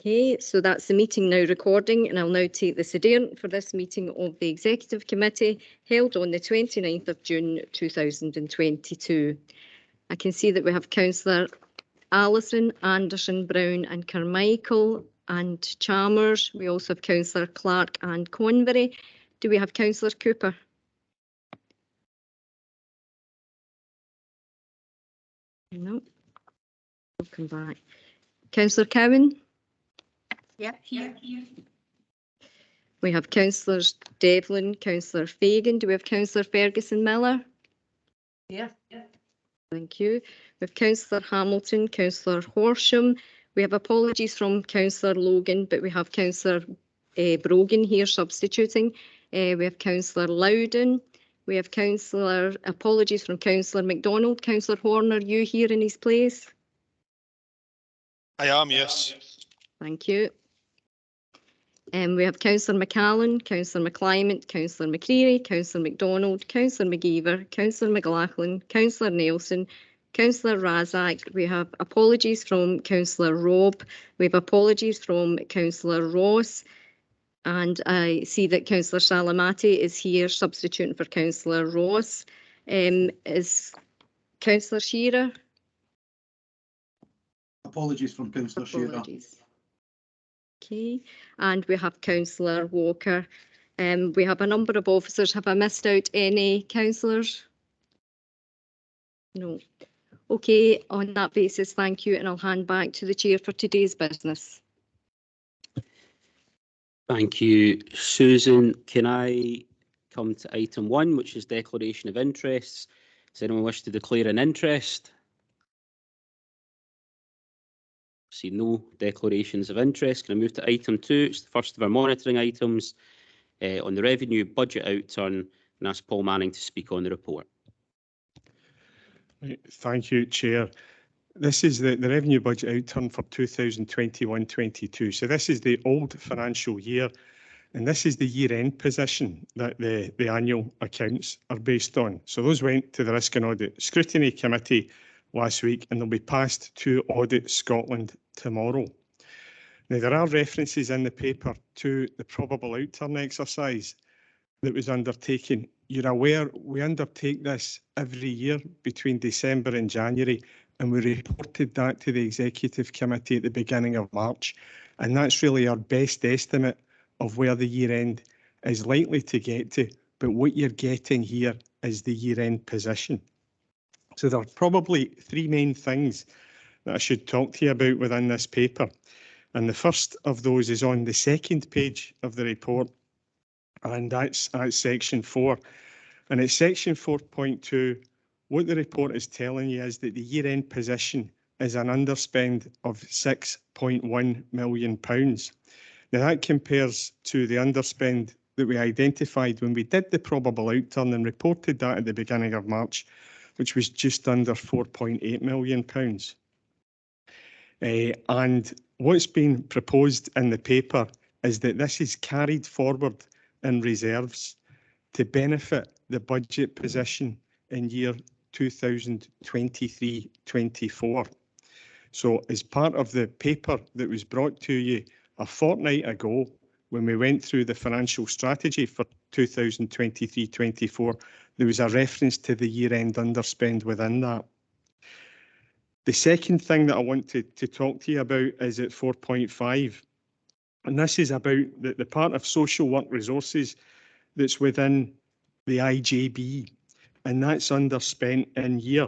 Okay, so that's the meeting now recording, and I'll now take the sederunt for this meeting of the Executive Committee held on the 29th of June 2022. I can see that we have Councillor Allison, Anderson, Brown and Carmichael and Chalmers. We also have Councillor Clark and Convery. Do we have Councillor Cooper? No. We'll come back. Councillor Cowan? Yeah, here. We have Councillors Devlin, Councillor Fagan. Do we have Councillor Ferguson Miller? Yeah. Thank you. We have Councillor Hamilton, Councillor Horsham. We have apologies from Councillor Logan, but we have Councillor Brogan here substituting. We have Councillor Loudon. We have apologies from Councillor MacDonald. Councillor Horner, are you here in his place? I am, yes. Thank you. We have Councillor McCallan, Councillor McClymont, Councillor McCreary, Councillor MacDonald, Councillor McGeever, Councillor McLaughlin, Councillor Nelson, Councillor Razak. We have apologies from Councillor Robb. We have apologies from Councillor Ross. And I see that Councillor Salamati is here substituting for Councillor Ross. Is Councillor Shearer? Apologies from Councillor Shearer. Okay, and we have Councillor Walker. We have a number of officers. Have I missed out any councillors? No. Okay, on that basis, thank you, and I'll hand back to the Chair for today's business. Thank you, Susan. Can I come to item 1, which is declaration of interests? Does anyone wish to declare an interest? See no declarations of interest. Can I move to item 2? It's the first of our monitoring items on the revenue budget outturn, and ask Paul Manning to speak on the report. Thank you, Chair. This is the revenue budget outturn for 2021-22. So this is the old financial year, and this is the year-end position that the annual accounts are based on. So those went to the Risk and Audit Scrutiny Committee last week, and they'll be passed to Audit Scotland tomorrow. Now, there are references in the paper to the probable outturn exercise that was undertaken. You're aware we undertake this every year between December and January, and we reported that to the Executive Committee at the beginning of March. And that's really our best estimate of where the year end is likely to get to. But what you're getting here is the year end position. So there are probably 3 main things that I should talk to you about within this paper. And the first of those is on the second page of the report, and that's section 4. And it's section 4.2. What the report is telling you is that the year-end position is an underspend of £6.1 million. Now that compares to the underspend that we identified when we did the probable outturn and reported that at the beginning of March, which was just under £4.8 million. And what's been proposed in the paper is that this is carried forward in reserves to benefit the budget position in year 2023-24. So as part of the paper that was brought to you a fortnight ago, when we went through the financial strategy for 2023-24, there was a reference to the year-end underspend within that. The second thing that I want to talk to you about is at 4.5, and this is about the part of social work resources that's within the IJB, and that's underspent in year.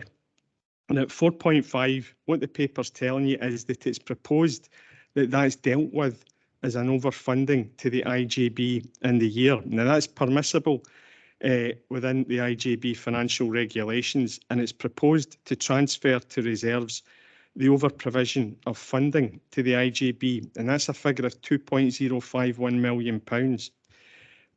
And at 4.5, what the paper's telling you is that it's proposed that that's dealt with as an overfunding to the IJB in the year. Now that's permissible within the IJB financial regulations, and it's proposed to transfer to reserves the over provision of funding to the IJB, and that's a figure of £2.051 million,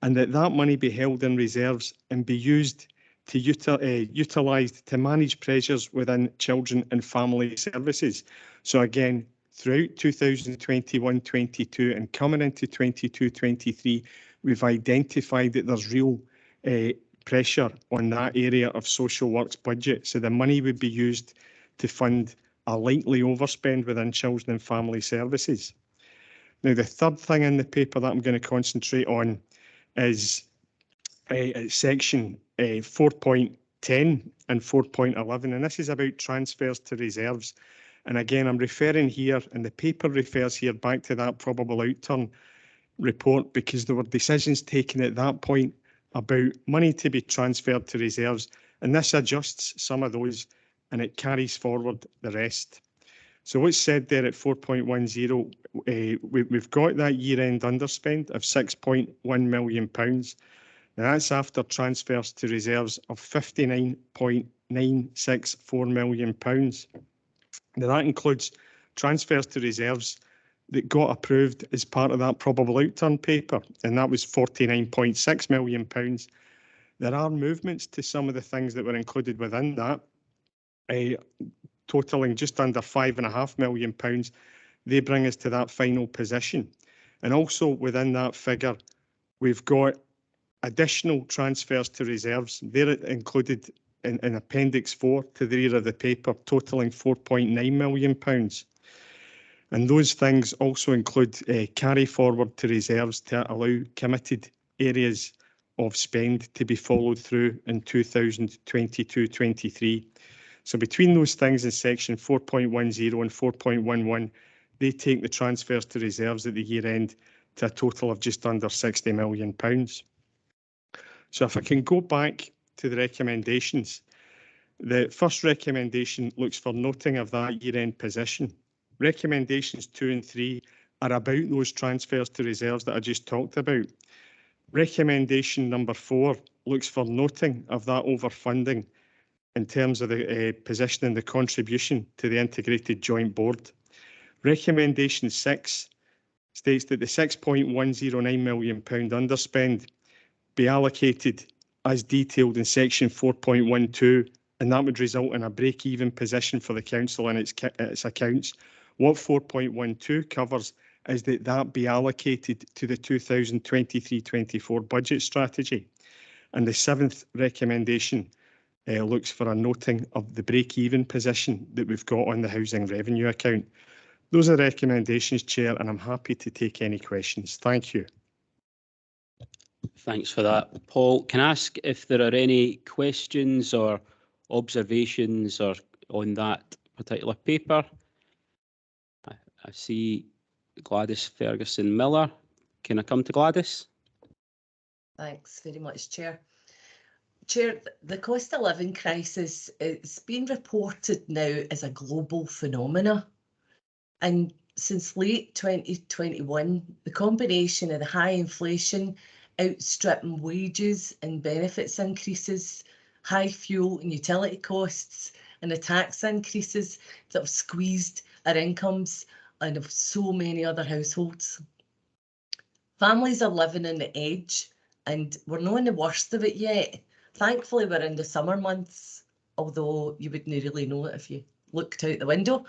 and that money be held in reserves and be used to utilised to manage pressures within children and family services. So again, throughout 2021-22 and coming into 22-23, we've identified that there's real pressure on that area of social works budget. So the money would be used to fund a likely overspend within children and family services. Now, the third thing in the paper that I'm going to concentrate on is section 4.10 and 4.11, and this is about transfers to reserves. And again, I'm referring here, and the paper refers here back to that probable outturn report, because there were decisions taken at that point about money to be transferred to reserves, and this adjusts some of those and it carries forward the rest. So what's said there at 4.10, we've got that year-end underspend of £6.1 million. Now that's after transfers to reserves of £59.964 million. Now that includes transfers to reserves that got approved as part of that probable outturn paper, and that was £49.6 million. There are movements to some of the things that were included within that, totalling just under £5.5 million. They bring us to that final position. And also within that figure, we've got additional transfers to reserves. They're included in Appendix 4 to the rear of the paper, totalling £4.9 million. And those things also include carry forward to reserves to allow committed areas of spend to be followed through in 2022-23. So between those things in section 4.10 and 4.11, they take the transfers to reserves at the year end to a total of just under £60 million. So if I can go back to the recommendations, the first recommendation looks for noting of that year end position. Recommendations 2 and 3 are about those transfers to reserves that I just talked about. Recommendation number 4 looks for noting of that overfunding in terms of the position and the contribution to the Integrated Joint Board. Recommendation 6 states that the £6.109 million underspend be allocated as detailed in section 4.12, and that would result in a break-even position for the council and its accounts. What 4.12 covers is that that be allocated to the 2023-24 budget strategy. And the 7th recommendation looks for a noting of the break-even position that we've got on the housing revenue account. Those are recommendations, Chair, and I'm happy to take any questions. Thank you. Thanks for that, Paul. Can I ask if there are any questions or observations or on that particular paper? I see Gladys Ferguson Miller. Can I come to Gladys? Thanks very much, Chair. Chair, the cost of living crisis, it's been reported now as a global phenomena. And since late 2021, the combination of the high inflation outstripping wages and benefits increases, high fuel and utility costs, and the tax increases that have squeezed our incomes and of so many other households. Families are living on the edge, and we're not in the worst of it yet. Thankfully, we're in the summer months, although you wouldn't really know it if you looked out the window.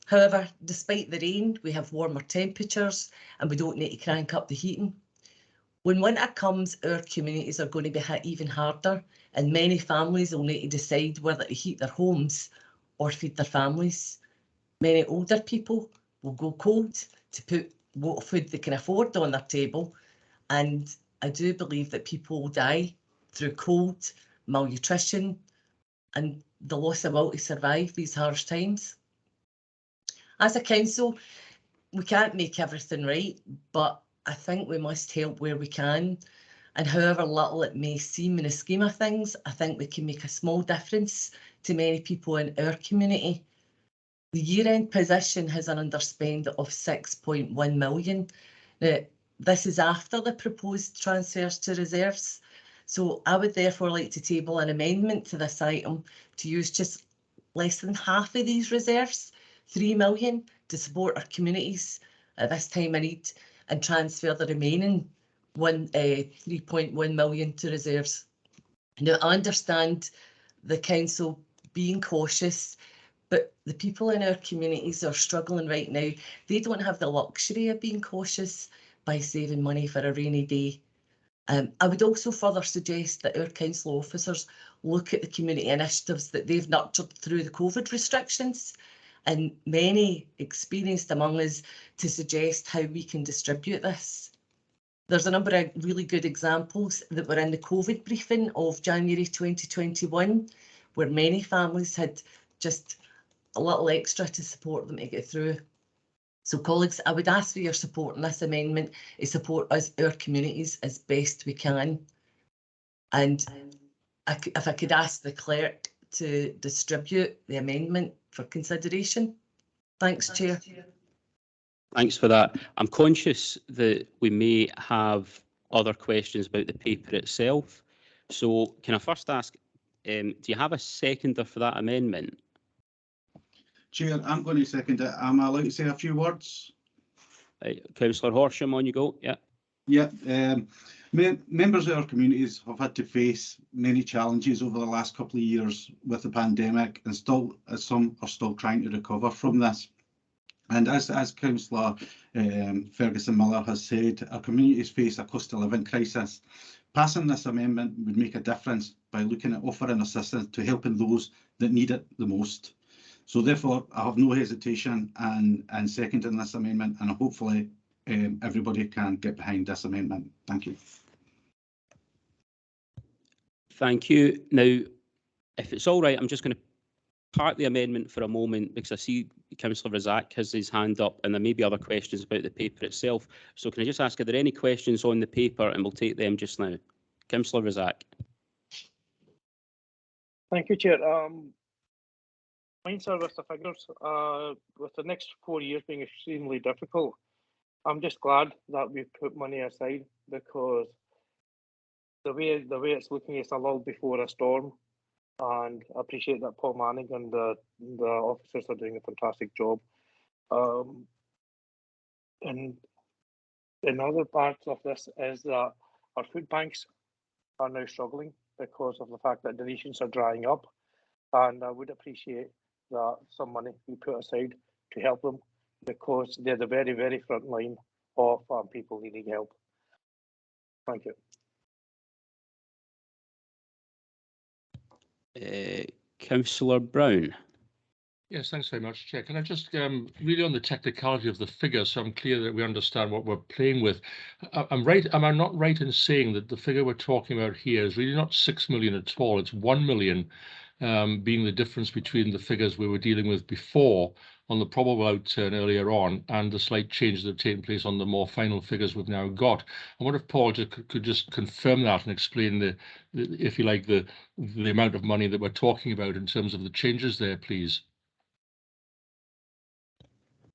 However, despite the rain, we have warmer temperatures and we don't need to crank up the heating. When winter comes, our communities are going to be hit even harder, and many families will need to decide whether to heat their homes or feed their families. Many older people will go cold to put what food they can afford on their table, and I do believe that people will die through cold, malnutrition, and the loss of will to survive these harsh times. As a council, we can't make everything right, but I think we must help where we can. And however little it may seem in the scheme of things, I think we can make a small difference to many people in our community. The year-end position has an underspend of £6.1 million. Now, this is after the proposed transfers to reserves. So I would therefore like to table an amendment to this item to use just less than half of these reserves, £3 million, to support our communities at this time of need, and transfer the remaining £3.1 million to reserves. Now, I understand the council being cautious, but the people in our communities are struggling right now. They don't have the luxury of being cautious by saving money for a rainy day. I would also further suggest that our council officers look at the community initiatives that they've nurtured through the COVID restrictions and many experienced among us to suggest how we can distribute this. There's a number of really good examples that were in the COVID briefing of January 2021, where many families had just a little extra to support them to get through. So colleagues, I would ask for your support on this amendment to support us, our communities, as best we can. And if I could ask the clerk to distribute the amendment for consideration. Thanks, Chair. Thanks for that. I'm conscious that we may have other questions about the paper itself. So can I first ask, do you have a seconder for that amendment? Chair, I'm going to second it. Am I allowed to say a few words? Councillor Horsham, on you go. Yeah. Yeah. Members of our communities have had to face many challenges over the last couple of years with the pandemic, and some are still trying to recover from this. And as Councillor Ferguson Miller has said, our communities face a cost of living crisis. Passing this amendment would make a difference by looking at offering assistance to helping those that need it the most. So therefore, I have no hesitation and seconding this amendment, and hopefully everybody can get behind this amendment. Thank you. Thank you. Now, if it's all right, I'm just going to park the amendment for a moment because I see Councillor Razak has his hand up and there may be other questions about the paper itself. So can I just ask, are there any questions on the paper, and we'll take them just now. Councillor Razak. Thank you, Chair. Mine are with the figures. With the next 4 years being extremely difficult, I'm just glad that we've put money aside, because the way it's looking, it's a lull before a storm. And I appreciate that Paul Manning and the officers are doing a fantastic job. And another part of this is that our food banks are now struggling because of the fact that donations are drying up. And I would appreciate that some money be put aside to help them, because they're the very, very front line of people needing help. Thank you. Councillor Brown. Yes, thanks very much, Chair. Can I just really on the technicality of the figures, so I'm clear that we understand what we're playing with. I'm right. Am I not right in saying that the figure we're talking about here is really not 6 million at all? It's 1 million, being the difference between the figures we were dealing with before on the probable outturn earlier on and the slight changes that have taken place on the more final figures we've now got. I wonder if Paul could just confirm that and explain the if you like, the amount of money that we're talking about in terms of the changes there, please.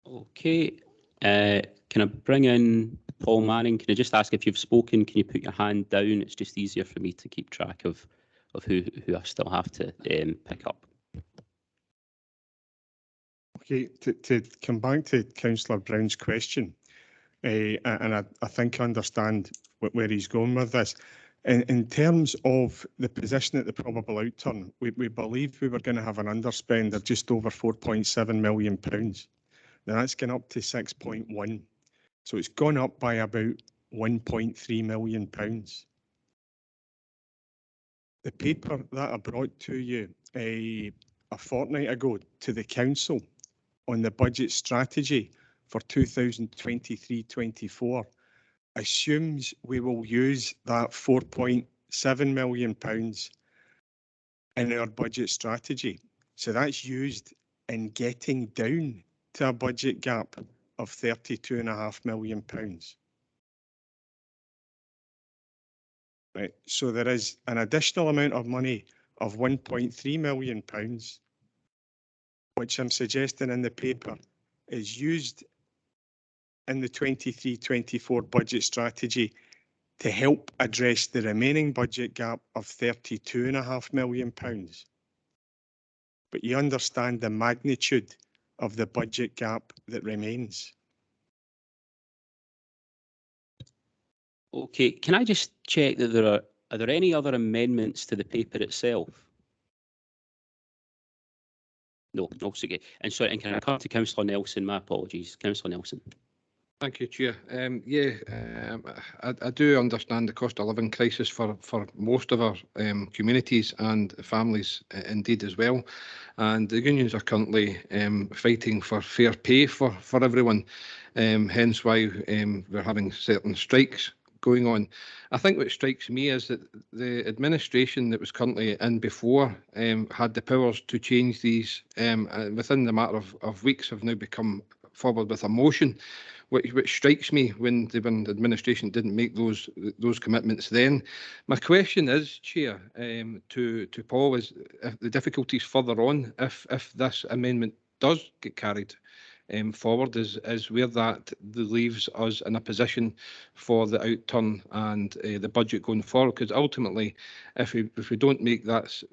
Okay. Can I bring in Paul Manning? Can I just ask, if you've spoken, can you put your hand down? It's just easier for me to keep track of who I still have to pick up. Okay, to come back to Councillor Brown's question, and I think I understand where he's going with this. In terms of the position at the probable outturn, we believe we were going to have an underspend of just over £4.7 million. Now that's gone up to 6.1. So it's gone up by about £1.3 million. The paper that I brought to you a fortnight ago to the council on the budget strategy for 2023-24 assumes we will use that £4.7 million in our budget strategy. So that's used in getting down to a budget gap of £32.5 million. Right, so there is an additional amount of money of £1.3 million, which I'm suggesting in the paper is used in the 23-24 budget strategy to help address the remaining budget gap of £32.5 million. But you understand the magnitude of the budget gap that remains. Okay, can I just check that are there any other amendments to the paper itself? No, okay. And sorry, and can I come to Councillor Nelson? My apologies, Councillor Nelson. Thank you, Chair. I do understand the cost of living crisis for most of our communities and families indeed as well. And the unions are currently fighting for fair pay for everyone, hence why we're having certain strikes going on. I think what strikes me is that the administration that was currently in before had the powers to change these within the matter of weeks have now become forward with a motion, which strikes me when the administration didn't make those commitments then. My question is, Chair, to Paul, is if the difficulties further on if this amendment does get carried forward is where that leaves us in a position for the outturn and the budget going forward, because ultimately if we don't make that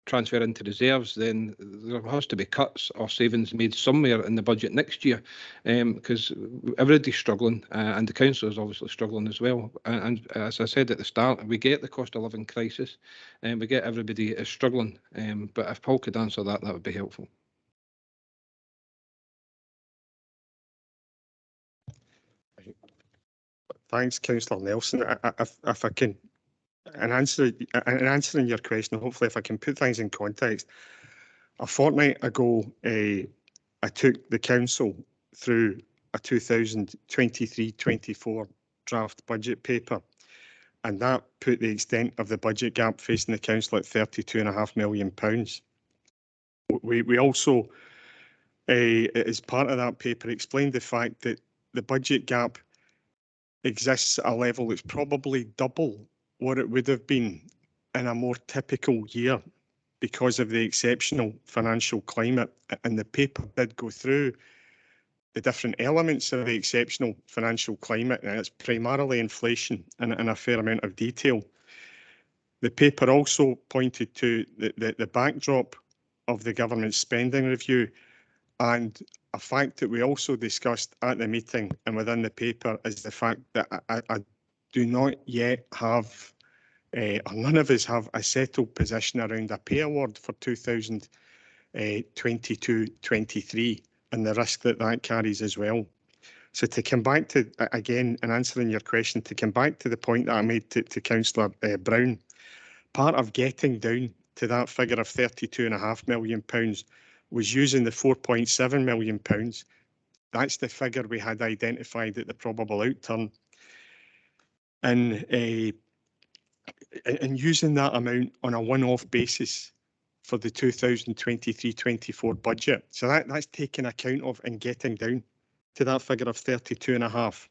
transfer into reserves, then there has to be cuts or savings made somewhere in the budget next year, because everybody's struggling and the council is obviously struggling as well. And as I said at the start, we get the cost of living crisis and we get everybody is struggling, but if Paul could answer that, that would be helpful. Thanks, Councillor Nelson. If I can, in answering your question, hopefully if I can put things in context, a fortnight ago, I took the council through a 2023-24 draft budget paper, and that put the extent of the budget gap facing the council at £32.5 million. We also, as part of that paper, explained the fact that the budget gap exists at a level that's probably double what it would have been in a more typical year because of the exceptional financial climate. And the paper did go through the different elements of the exceptional financial climate, and it's primarily inflation in a fair amount of detail. The paper also pointed to the backdrop of the government spending review, and a fact that we also discussed at the meeting and within the paper is the fact that I do not yet have, or none of us have, a settled position around a pay award for 2022-23 and the risk that that carries as well. So to come back to, again, in answering your question, to come back to the point that I made to Councillor Brown, part of getting down to that figure of £32.5 million was using the £4.7 million. That's the figure we had identified at the probable outturn. And using that amount on a one-off basis for the 2023-24 budget. So that's taken account of and getting down to that figure of 32.5.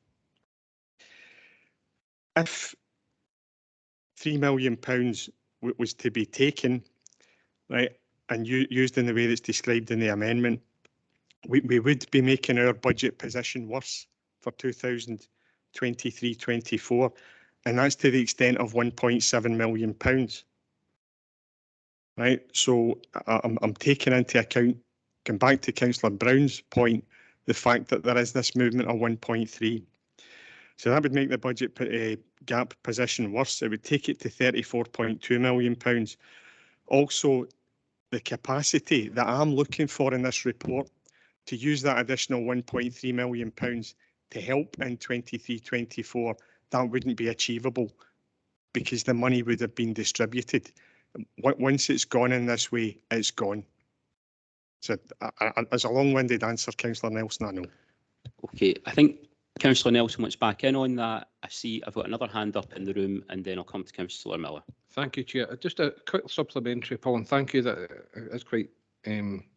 If £3 million was to be taken, right, and used in the way that's described in the amendment, we would be making our budget position worse for 2023-24, and that's to the extent of £1.7 million. Right, so I'm taking into account, going back to Councillor Brown's point, the fact that there is this movement of 1.3. So that would make the budget gap position worse. It would take it to £34.2 million. Also, the capacity that I'm looking for in this report to use that additional £1.3 million to help in 23-24, that wouldn't be achievable because the money would have been distributed. Once it's gone in this way, it's gone. So as a long-winded answer, Councillor Nelson, I know. Okay, I think Councillor Nelson wants back in on that. I see I've got another hand up in the room, and then I'll come to Councillor Miller. Thank you, Chair. Just a quick supplementary, Paul, and thank you. That is quite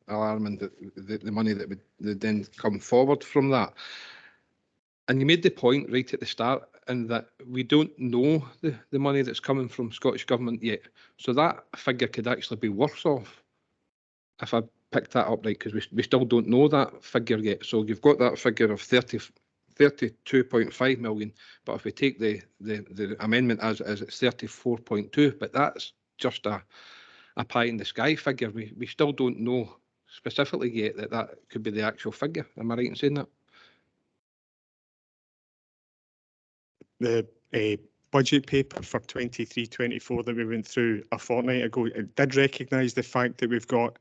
alarming that the money that would then come forward from that. And you made the point right at the start, in that we don't know the money that's coming from Scottish Government yet. So that figure could actually be worse off if I picked that up right, because we still don't know that figure yet. So you've got that figure of 32.5 million, but if we take the amendment as it's 34.2, but that's just a pie in the sky figure. We still don't know specifically yet that could be the actual figure. Am I right in saying that? The budget paper for 23-24 that we went through a fortnight ago, it did recognise the fact that we've got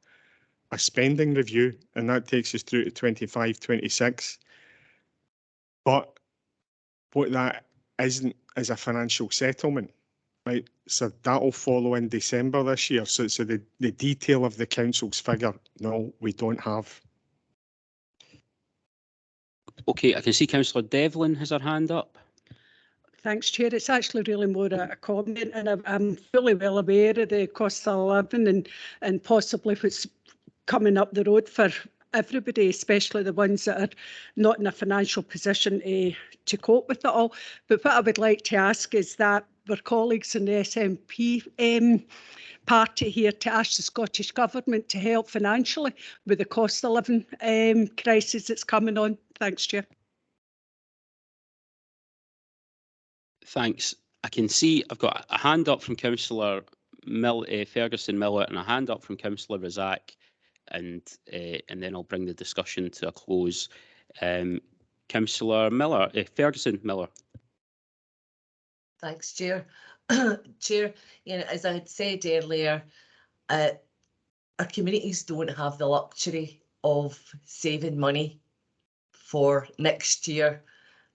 a spending review, and that takes us through to 25-26. But what that isn't is a financial settlement, right? So that'll follow in December this year. So the detail of the council's figure, no, we don't have. Okay, I can see Councillor Devlin has her hand up. Thanks, Chair. It's actually really more a comment, and I'm fully well aware of the cost of living and possibly what's coming up the road for everybody, especially the ones that are not in a financial position to cope with it all. But what I would like to ask is that our colleagues in the SNP party here to ask the Scottish Government to help financially with the cost of living crisis that's coming on. Thanks, Chair. Thanks. I can see I've got a hand up from Councillor Ferguson Miller and a hand up from Councillor Razak, and then I'll bring the discussion to a close. Councillor Miller, Ferguson Miller. Thanks, Chair. Chair, as I had said earlier, our communities don't have the luxury of saving money for next year.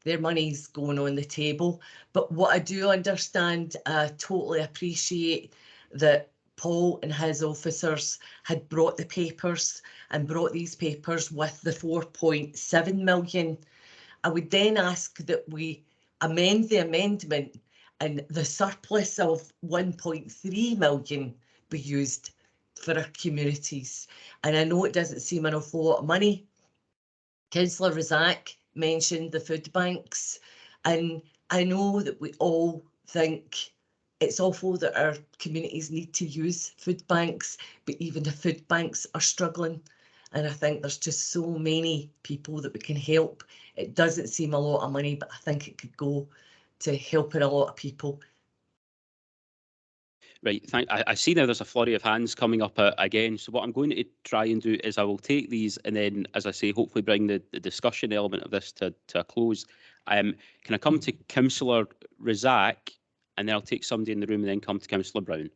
Their money's going on the table. But what I do understand, I totally appreciate that Paul and his officers had brought the papers and brought these papers with the 4.7 million. I would then ask that we amend the amendment and the surplus of 1.3 million be used for our communities. And I know it doesn't seem an awful lot of money. Councillor Razak mentioned the food banks, and I know that we all think it's awful that our communities need to use food banks, but even the food banks are struggling. And I think there's just so many people that we can help. It doesn't seem a lot of money, but I think it could go to helping a lot of people. Right, I see now there's a flurry of hands coming up again. So what I'm going to try and do is I will take these and then, as I say, hopefully bring the discussion element of this to a close. Can I come to Councillor Razak, and then I'll take somebody in the room and then come to Councillor Brown.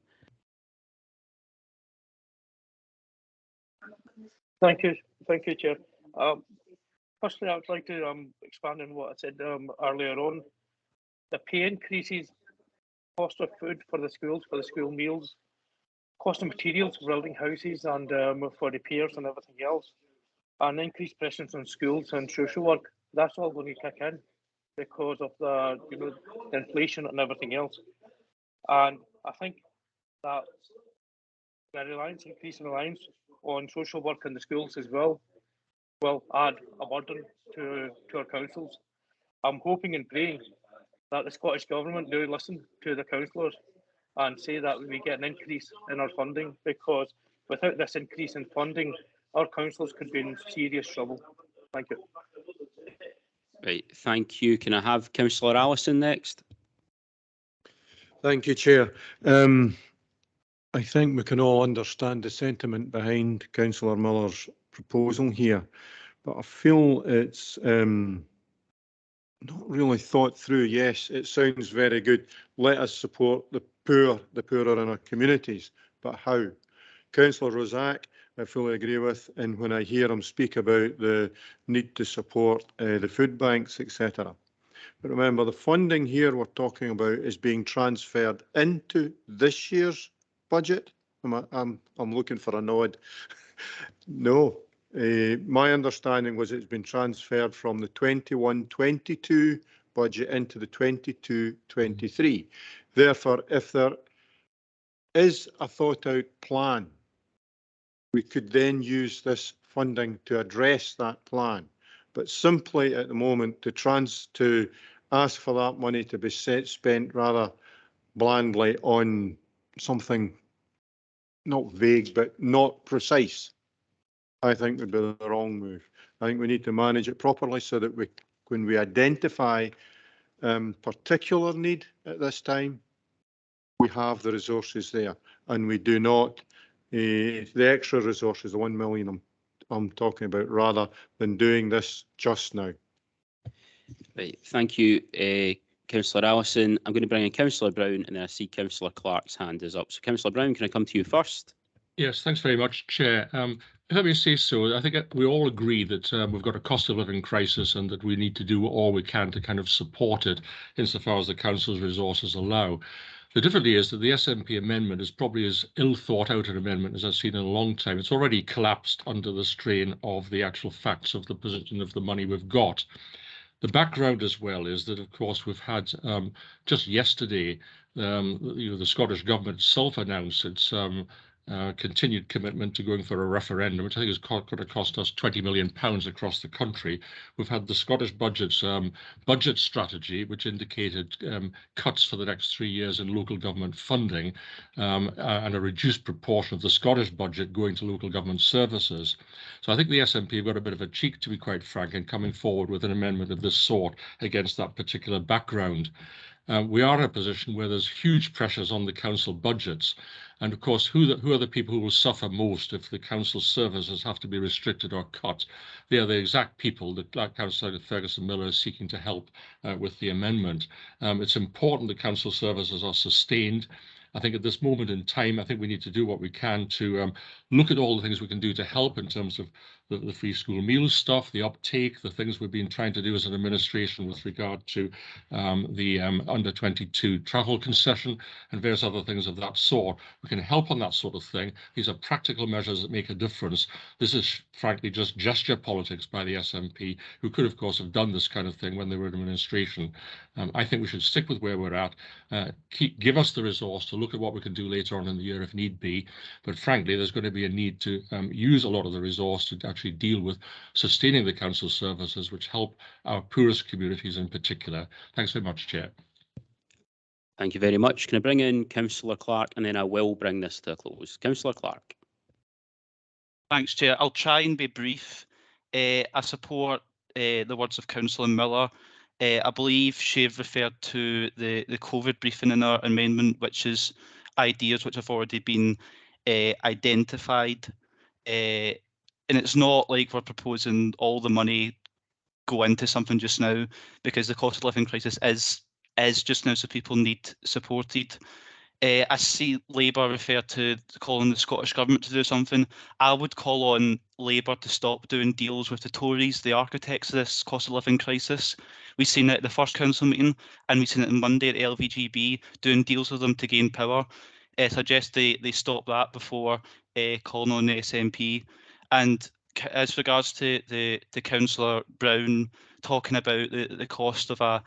Thank you, Chair. Firstly, I would like to expand on what I said earlier on. The pay increases, cost of food for the schools, for the school meals, cost of materials for building houses and for repairs and everything else, and increased pressures on schools and social work. That's all going to kick in because of the the inflation and everything else. And I think that the increasing reliance on social work in the schools as well will add a burden to our councils. I'm hoping and praying that the Scottish Government do listen to the councillors and say that we get an increase in our funding, because without this increase in funding, our councils could be in serious trouble. Thank you. Right, thank you. Can I have Councillor Allison next? Thank you, Chair. I think we can all understand the sentiment behind Councillor Miller's proposal here, but I feel it's not really thought through. Yes, it sounds very good. Let us support the poorer in our communities, but how? Councillor Razak, I fully agree with, and when I hear him speak about the need to support the food banks, etc. But remember, the funding here we're talking about is being transferred into this year's budget. I'm looking for a nod. No. My understanding was it's been transferred from the 21-22 budget into the 22-23. Therefore, if there is a thought-out plan, we could then use this funding to address that plan. But simply at the moment to ask for that money to be spent rather blandly on something not vague but not precise, I think would be the wrong move. I think we need to manage it properly so that when we identify particular need at this time, we have the resources there, and we do not the extra resources, the 1 million I'm talking about, rather than doing this just now. Right, thank you, Councillor Allison. I'm going to bring in Councillor Brown, and then I see Councillor Clark's hand is up. So Councillor Brown, can I come to you first? Yes, thanks very much, Chair. If I may say so, I think we all agree that we've got a cost of living crisis and that we need to do all we can to kind of support it insofar as the council's resources allow. The difficulty is that the SNP amendment is probably as ill thought out an amendment as I've seen in a long time. It's already collapsed under the strain of the actual facts of the position of the money we've got. The background as well is that, of course, we've had just yesterday, the Scottish Government self-announced its continued commitment to going for a referendum, which I think is going to cost us £20 million across the country. We've had the Scottish budget's budget strategy, which indicated cuts for the next 3 years in local government funding and a reduced proportion of the Scottish budget going to local government services. So I think the SNP have got a bit of a cheek, to be quite frank, in coming forward with an amendment of this sort against that particular background. We are in a position where there's huge pressures on the council budgets. And of course, who are the people who will suffer most if the council services have to be restricted or cut? They are the exact people that Councillor Ferguson Miller is seeking to help with the amendment. It's important that council services are sustained. I think at this moment in time, I think we need to do what we can to look at all the things we can do to help in terms of the free school meals stuff, the uptake, the things we've been trying to do as an administration with regard to the under-22 travel concession and various other things of that sort. We can help on that sort of thing. These are practical measures that make a difference. This is frankly just gesture politics by the SNP, who could, of course, have done this kind of thing when they were in administration. I think we should stick with where we're at, give us the resource to look at what we can do later on in the year if need be. But frankly, there's going to be a need to use a lot of the resource to actually deal with sustaining the council services, which help our poorest communities in particular. Thanks very much, Chair. Thank you very much. Can I bring in Councillor Clark, and then I will bring this to a close. Councillor Clark. Thanks, Chair. I'll try and be brief. I support the words of Councillor Miller. I believe she referred to the COVID briefing in our amendment, which is ideas which have already been identified. And it's not like we're proposing all the money go into something just now, because the cost of living crisis is just now, so people need supported. I see Labour refer to calling the Scottish Government to do something. I would call on Labour to stop doing deals with the Tories, the architects of this cost of living crisis. We've seen it at the first council meeting, and we've seen it on Monday at the LVGB, doing deals with them to gain power. I suggest they stop that before calling on the SNP. And as regards to the Councillor Brown talking about the cost of a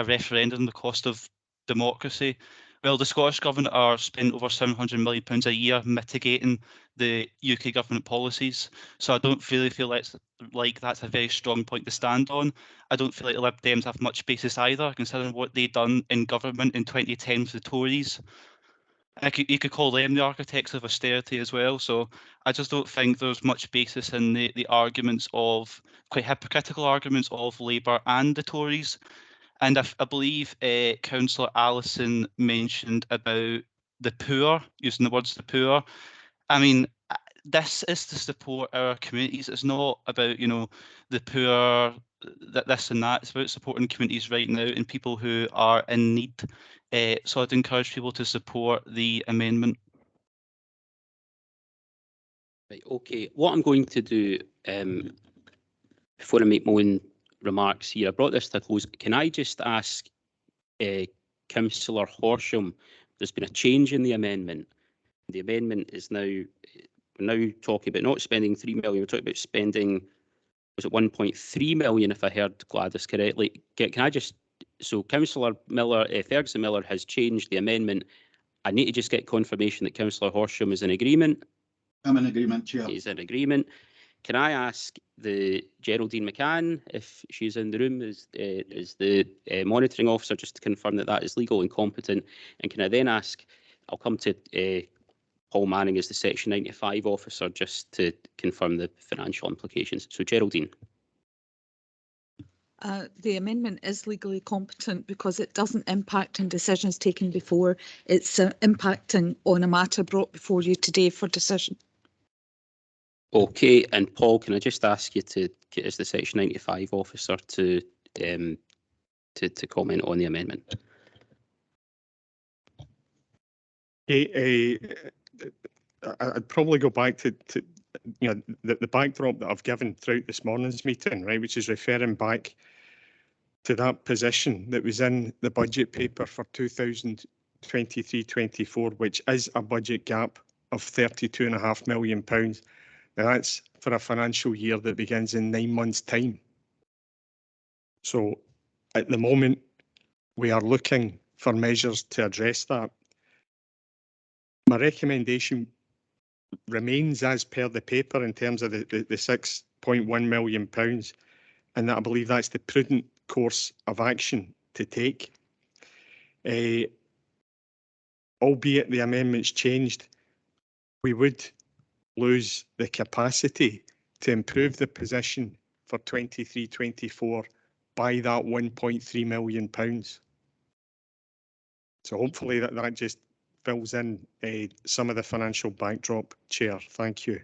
referendum, the cost of democracy, well, the Scottish Government are spending over £700 million a year mitigating the UK government policies. So I don't really feel like that's a very strong point to stand on. I don't feel like the Lib Dems have much basis either, considering what they've done in government in 2010 with the Tories. You could call them the architects of austerity as well. So I just don't think there's much basis in the arguments of, quite hypocritical arguments of Labour and the Tories. And I believe Councillor Allison mentioned about the poor, using the words the poor. I mean, this is to support our communities. It's not about, the poor, this and that. It's about supporting communities right now and people who are in need. So I'd encourage people to support the amendment. Right, okay, what I'm going to do before I make my own remarks here, I brought this to a close. Can I just ask Councillor Horsham, there's been a change in the amendment. The amendment is now, we're now talking about not spending 3 million, we're talking about spending, was it 1.3 million if I heard Gladys correctly? Can I just, so Councillor Miller, Ferguson Miller has changed the amendment. I need to just get confirmation that Councillor Horsham is in agreement. I'm in agreement, Chair. He's in agreement. Can I ask the Geraldine McCann, if she's in the room, as the monitoring officer, just to confirm that that is legal and competent? And can I then ask, I'll come to Paul Manning as the Section 95 officer, just to confirm the financial implications. So Geraldine. The amendment is legally competent because it doesn't impact on decisions taken before. It's impacting on a matter brought before you today for decision. Okay, and Paul, can I just ask you to, as the Section 95 officer, to comment on the amendment? I'd probably go back to the backdrop that I've given throughout this morning's meeting, right, which is referring back to that position that was in the budget paper for 2023-24, which is a budget gap of £32.5 million. Now that's for a financial year that begins in 9 months' time. So at the moment, we are looking for measures to address that. My recommendation remains as per the paper in terms of the £6.1 million, and that I believe that's the prudent course of action to take. Albeit the amendments changed, we would lose the capacity to improve the position for 23-24 by that £1.3 million. So hopefully that just fills in some of the financial backdrop, Chair. Thank you.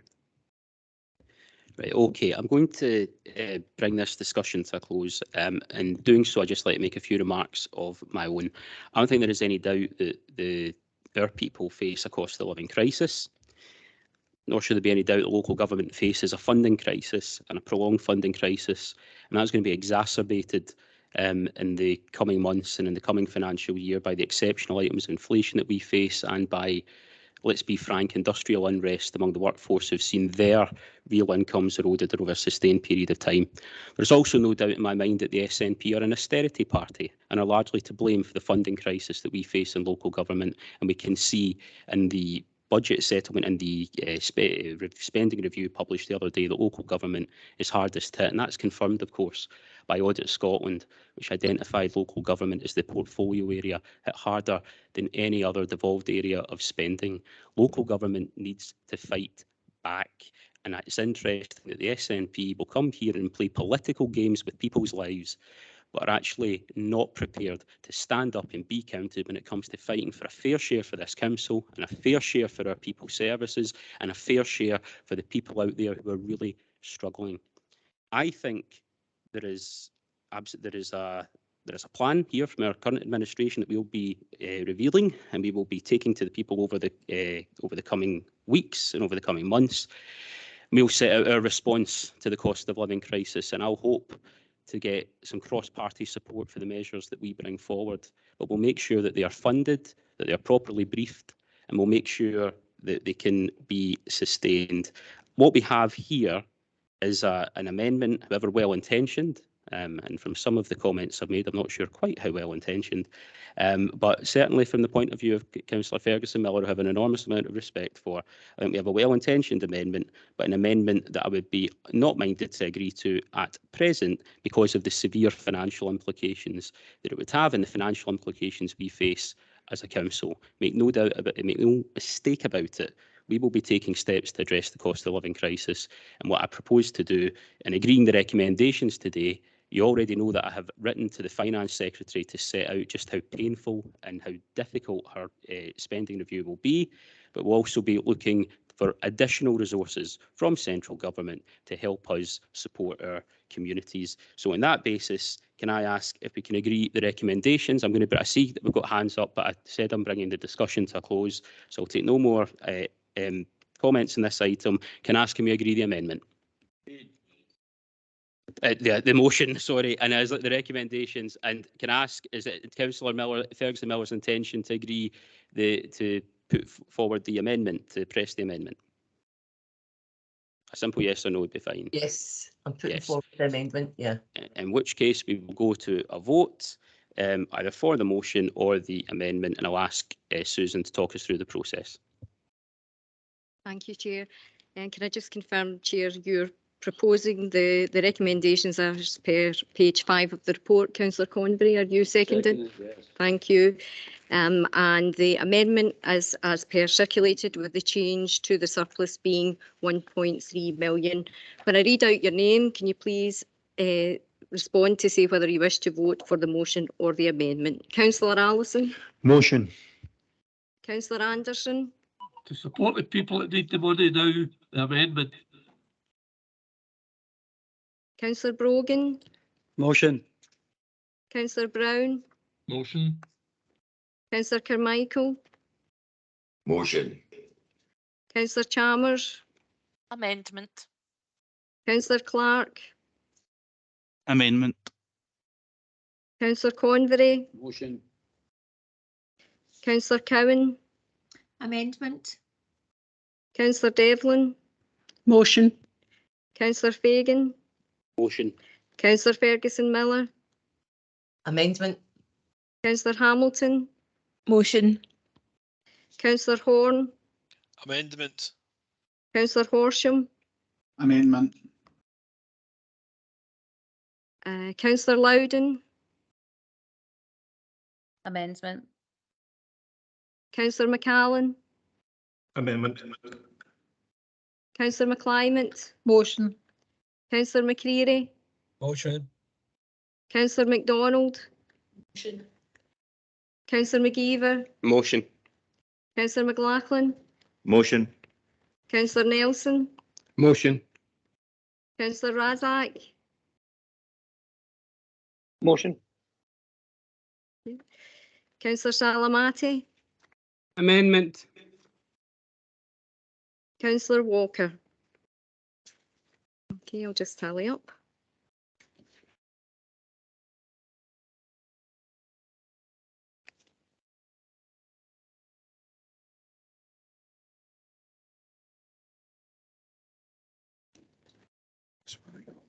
Right, okay, I'm going to bring this discussion to a close. In doing so, I'd just like to make a few remarks of my own. I don't think there is any doubt that our people face a cost of living crisis, nor should there be any doubt that local government faces a funding crisis and a prolonged funding crisis, and that's going to be exacerbated in the coming months and in the coming financial year by the exceptional items of inflation that we face and by, let's be frank, industrial unrest among the workforce who've seen their real incomes eroded over a sustained period of time. There's also no doubt in my mind that the SNP are an austerity party and are largely to blame for the funding crisis that we face in local government, and we can see in the budget settlement and the spending review published the other day that local government is hardest hit, and that's confirmed, of course, by Audit Scotland, which identified local government as the portfolio area hit harder than any other devolved area of spending. Local government needs to fight back, and it's interesting that the SNP will come here and play political games with people's lives, but are actually not prepared to stand up and be counted when it comes to fighting for a fair share for this council and a fair share for our people's services and a fair share for the people out there who are really struggling. I think there is a plan here from our current administration that we'll be revealing, and we will be taking to the people over the coming weeks and over the coming months. We'll set out our response to the cost of living crisis, and I'll hope to get some cross-party support for the measures that we bring forward. But we'll make sure that they are funded, that they are properly briefed, and we'll make sure that they can be sustained. What we have here is an amendment, however well-intentioned, and from some of the comments I've made, I'm not sure quite how well-intentioned, but certainly from the point of view of Councillor Ferguson Miller, who I have an enormous amount of respect for, I think we have a well-intentioned amendment, but an amendment that I would be not minded to agree to at present because of the severe financial implications that it would have and the financial implications we face as a council. Make no doubt about it, make no mistake about it. We will be taking steps to address the cost of living crisis, and what I propose to do in agreeing the recommendations today, you already know that I have written to the Finance Secretary to set out just how painful and how difficult her spending review will be, but we'll also be looking for additional resources from central government to help us support our communities. So on that basis, can I ask if we can agree the recommendations? I see that we've got hands up, but I said I'm bringing the discussion to a close, so I'll take no more comments on this item. Can I ask, can we agree the amendment? The motion, sorry, and as the recommendations, and can I ask, is it Councillor Ferguson Miller's intention to agree to put forward the amendment, to press the amendment? A simple yes or no would be fine. Yes, I'm putting forward the amendment, yeah. In which case we will go to a vote, either for the motion or the amendment, and I'll ask Susan to talk us through the process. Thank you, Chair. And can I just confirm, Chair, you're proposing the recommendations as per page 5 of the report, Councillor Convery, are you seconding? Yes. Thank you. And the amendment as per circulated with the change to the surplus being 1.3 million. When I read out your name, can you please respond to say whether you wish to vote for the motion or the amendment? Councillor Allison? Motion. Councillor Anderson? To support the people that need the money now, the amendment. Councillor Brogan? Motion. Councillor Brown? Motion. Councillor Carmichael? Motion. Councillor Chalmers? Amendment. Councillor Clark, Amendment. Councillor Convery, Motion. Councillor Cowan, Amendment. Councillor Devlin, Motion. Councillor Fagan, Motion. Councillor Ferguson Miller, Amendment. Councillor Hamilton, Motion. Councillor Horn, Amendment. Councillor Horsham, Amendment. Councillor Loudon, Amendment. Councillor McCallan, Amendment. Councillor McClimate, Motion. Councillor McCreary, Motion. Councillor MacDonald, Motion. Councillor McGeever, Motion. Councillor McLaughlin, Motion. Councillor Nelson, Motion. Councillor Razak, Motion. Councillor Salamati, Amendment. Councillor Walker. Okay, I'll just tally up.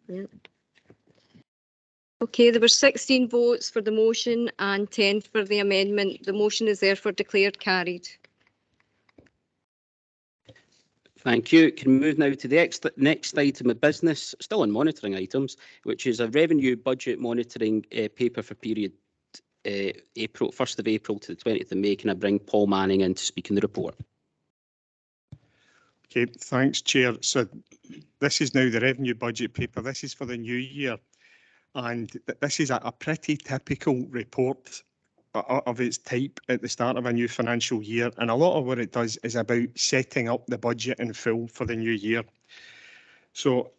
Yeah. Okay, there were 16 votes for the motion and 10 for the amendment. The motion is therefore declared carried. Thank you. Can we move now to the next item of business, still on monitoring items, which is a revenue budget monitoring paper for period April 1st of April to the 20th of May. Can I bring Paul Manning in to speak in the report? Okay, thanks, Chair. So this is now the revenue budget paper. This is for the new year. And this is a pretty typical report of its type at the start of a new financial year. And a lot of what it does is about setting up the budget in full for the new year. So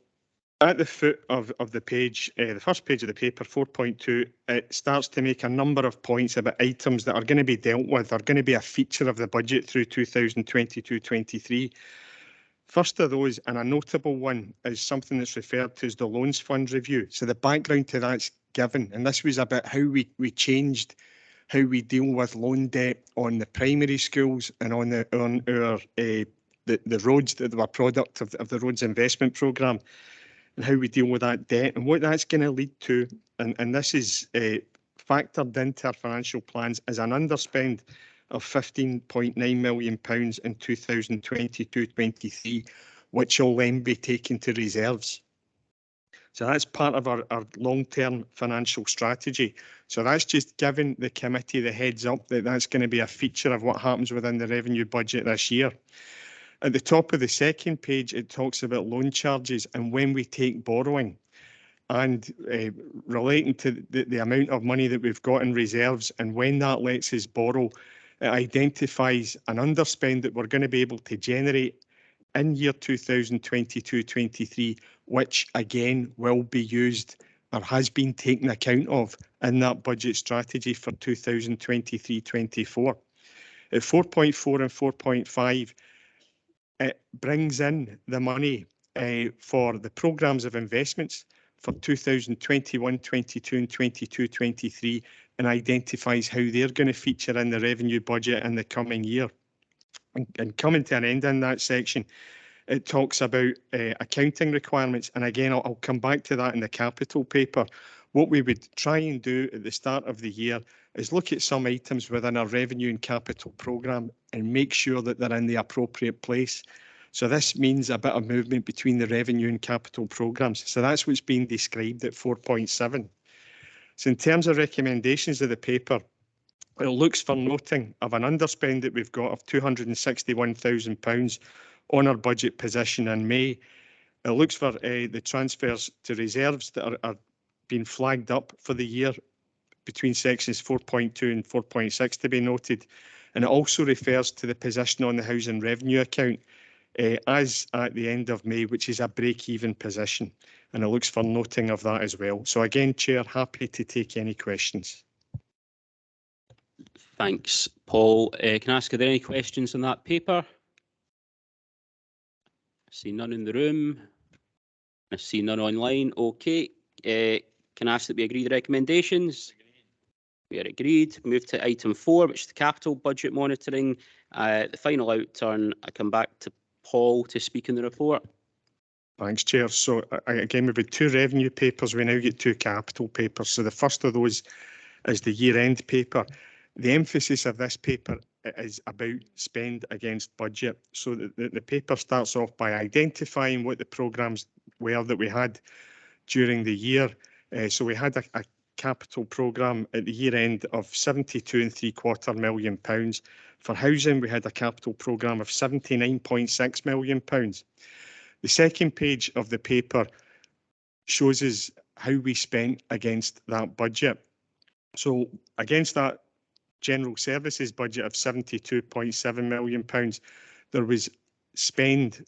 at the foot of the page, the first page of the paper, 4.2, it starts to make a number of points about items that are going to be dealt with, are going to be a feature of the budget through 2022-23. First of those, and a notable one, is something that's referred to as the Loans Fund Review. So the background to that's given, and this was about how we changed how we deal with loan debt on the primary schools and on the roads that were a product of the Roads Investment Programme, and how we deal with that debt and what that's going to lead to. And this is factored into our financial plans as an underspend of £15.9 million in 2022-23, which will then be taken to reserves. So that's part of our long-term financial strategy. So that's just giving the committee the heads up that that's going to be a feature of what happens within the revenue budget this year. At the top of the second page, it talks about loan charges and when we take borrowing. And relating to the amount of money that we've got in reserves and when that lets us borrow, it identifies an underspend that we're going to be able to generate in year 2022-23, which again will be used or has been taken account of in that budget strategy for 2023-24. At 4.4 and 4.5, it brings in the money for the programmes of investments for 2021-22 and 22-23 and identifies how they're going to feature in the revenue budget in the coming year. And coming to an end in that section, it talks about accounting requirements. And again, I'll come back to that in the capital paper. What we would try and do at the start of the year is look at some items within our revenue and capital programme and make sure that they're in the appropriate place. So this means a bit of movement between the revenue and capital programmes. So that's what's being described at 4.7. So in terms of recommendations of the paper, it looks for noting of an underspend that we've got of £261,000 on our budget position in May. It looks for the transfers to reserves that are being flagged up for the year between sections 4.2 and 4.6 to be noted. And it also refers to the position on the housing revenue account as at the end of May, which is a break-even position. And it looks for noting of that as well. So again, Chair, happy to take any questions. Thanks, Paul. Can I ask, are there any questions on that paper? I see none in the room. I see none online. Okay. Can I ask that we agree the recommendations? We are agreed. Move to item 4, which is the capital budget monitoring. The final outturn, I come back to Paul to speak in the report. Thanks, Chair. So again, we've had 2 revenue papers. We now get 2 capital papers. So the first of those is the year-end paper. The emphasis of this paper is about spend against budget. So the paper starts off by identifying what the programmes were that we had during the year. So we had a capital programme at the year end of £72.75 million. For housing, we had a capital programme of £79.6 million. The second page of the paper shows us how we spent against that budget. So against that general services budget of £72.7 million, there was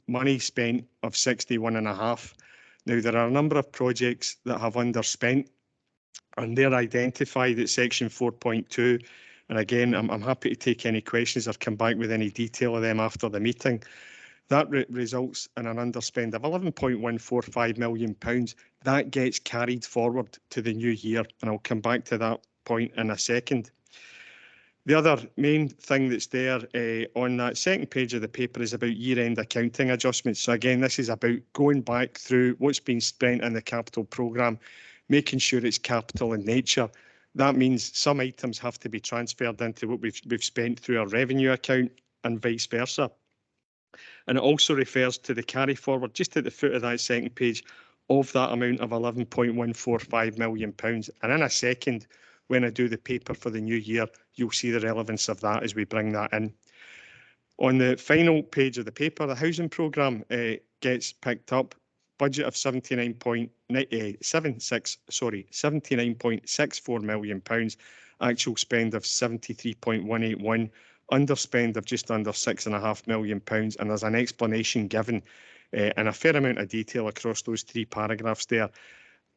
money spent of 61.5. Now, there are a number of projects that have underspent, and they're identified at section 4.2. And again, I'm happy to take any questions or come back with any detail of them after the meeting. That results in an underspend of £11.145 million. That gets carried forward to the new year, and I'll come back to that point in a second. The other main thing that's there on that second page of the paper is about year-end accounting adjustments. So again, this is about going back through what's been spent in the capital programme, making sure it's capital in nature. That means some items have to be transferred into what we've spent through our revenue account and vice versa. And it also refers to the carry forward just at the foot of that second page of that amount of £11.145 million. And in a second, when I do the paper for the new year, you'll see the relevance of that as we bring that in. On the final page of the paper, the housing programme gets picked up. Budget of £79.64 million. Actual spend of 73.181. Underspend of just under £6.5 million. And there's an explanation given and a fair amount of detail across those 3 paragraphs there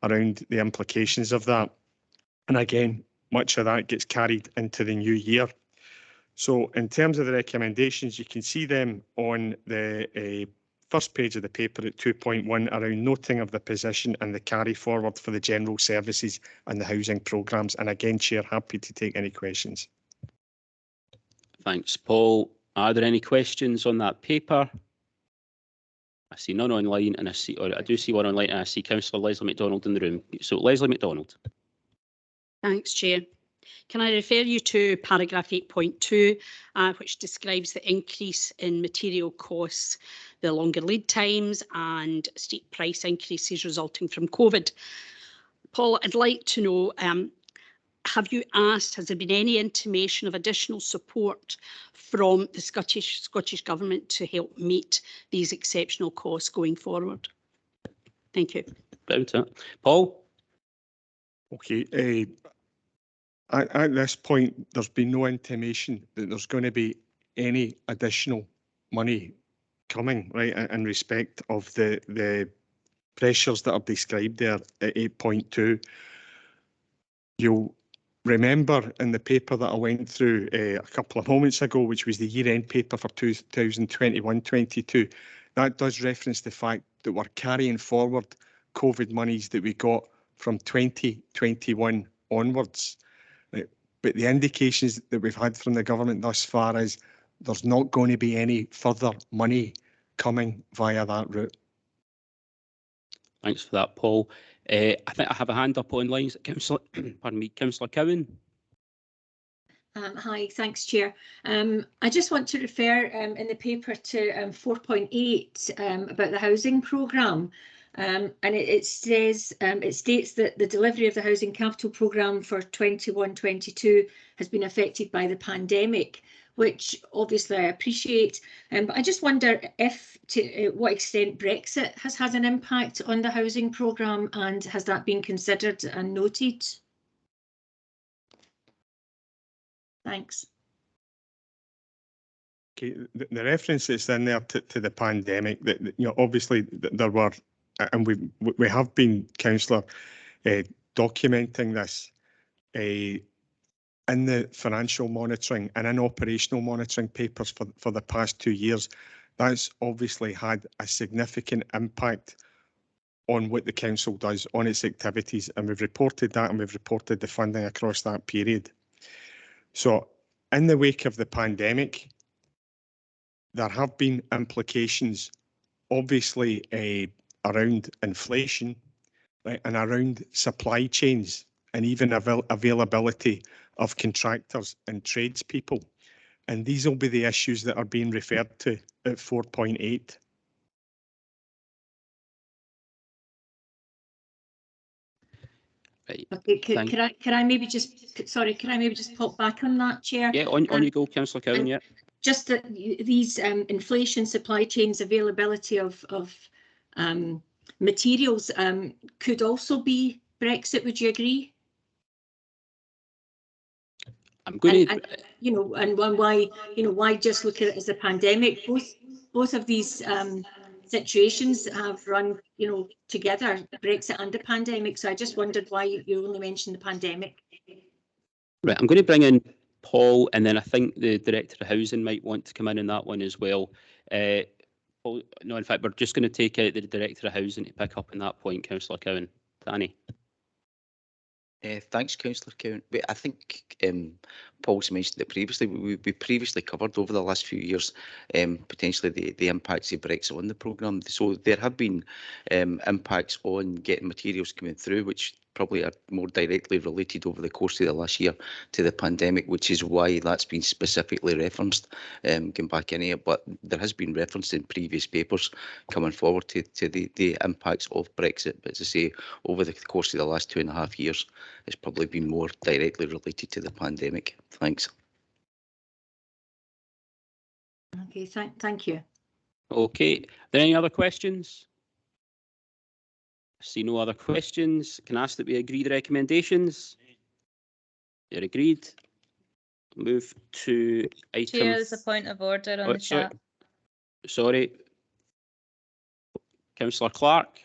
around the implications of that. And again, much of that gets carried into the new year. So in terms of the recommendations, you can see them on the first page of the paper at 2.1 around noting of the position and the carry forward for the general services and the housing programmes. And again, Chair, happy to take any questions. Thanks, Paul. Are there any questions on that paper? I see none online, and I do see one online, and I see Councillor Leslie MacDonald in the room. So Leslie MacDonald. Thanks, Chair. Can I refer you to paragraph 8.2, which describes the increase in material costs, the longer lead times and steep price increases resulting from COVID. Paul, I'd like to know, has there been any intimation of additional support from the Scottish Government to help meet these exceptional costs going forward? Thank you. Paul? Okay. At this point, there's been no intimation that there's going to be any additional money coming, right, in respect of the pressures that are described there at 8.2. You'll remember in the paper that I went through a couple of moments ago, which was the year-end paper for 2021-22, that does reference the fact that we're carrying forward COVID monies that we got from 2021 onwards. But the indications that we've had from the government thus far is there's not going to be any further money coming via that route. Thanks for that, Paul. I think I have a hand up online. Councillor, pardon me, Councillor Cowan. Hi, thanks, Chair. I just want to refer in the paper to 4.8 about the housing programme. And it states that the delivery of the Housing Capital Programme for 21-22 has been affected by the pandemic, which obviously I appreciate. But I just wonder if to what extent Brexit has had an impact on the housing programme, and has that been considered and noted? Thanks. Okay, the reference that's in there to the pandemic, that obviously there were, and we have been, Councillor, documenting this in the financial monitoring and in operational monitoring papers for the past 2 years. That's obviously had a significant impact on what the council does, on its activities, and we've reported that, and we've reported the funding across that period. So in the wake of the pandemic, there have been implications, obviously, around inflation, right, and around supply chains, and even availability of contractors and tradespeople. And these will be the issues that are being referred to at 4.8. Right. Okay, can I maybe just, sorry, can I maybe just pop back on that, Chair? Yeah, on you go, Councillor Cowan, yeah. Just that these inflation, supply chains, availability of materials could also be Brexit, would you agree? I'm going and you know, and why, you know, why just look at it as a pandemic? Both of these situations have run, you know, together, Brexit and the pandemic. So I just wondered why you only mentioned the pandemic. Right, I'm going to bring in Paul, and then I think the Director of Housing might want to come in on that one as well. Paul, no, in fact, we're just going to take out the Director of Housing to pick up on that point, Councillor Cowan. Danny. Thanks, Councillor Cowan. I think Paul's mentioned it previously. We previously covered over the last few years potentially the impacts of Brexit on the programme. So there have been impacts on getting materials coming through, which probably are more directly related over the course of the last year to the pandemic, which is why that's been specifically referenced going back in here. But there has been reference in previous papers coming forward to the impacts of Brexit. But as I say, over the course of the last 2.5 years, it's probably been more directly related to the pandemic. Thanks. Okay, thank you. Okay, are there any other questions? I see no other questions. Can I ask that we agree the recommendations? You're agreed. Move to item. Chair, there's a point of order on the chat. Sorry. Councillor Clark.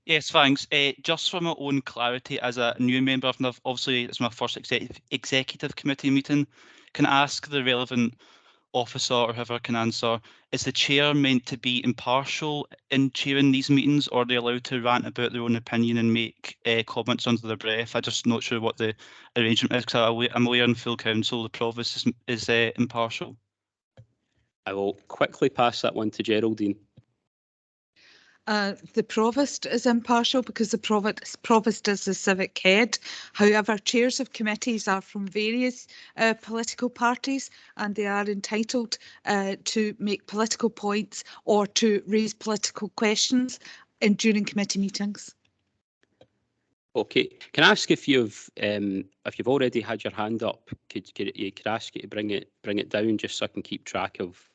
Yes, thanks. Just for my own clarity, as a new member, obviously it's my first executive committee meeting, can I ask the relevant officer or whoever can answer, is the chair meant to be impartial in chairing these meetings, or are they allowed to rant about their own opinion and make comments under their breath? I'm just not sure what the arrangement is, because I'm aware in full council the provost is impartial. I will quickly pass that one to Geraldine. The provost is impartial because the provost is the civic head. However, chairs of committees are from various political parties, and they are entitled to make political points or to raise political questions during committee meetings. Okay, can I ask if you've already had your hand up? Could ask you to bring it down just so I can keep track of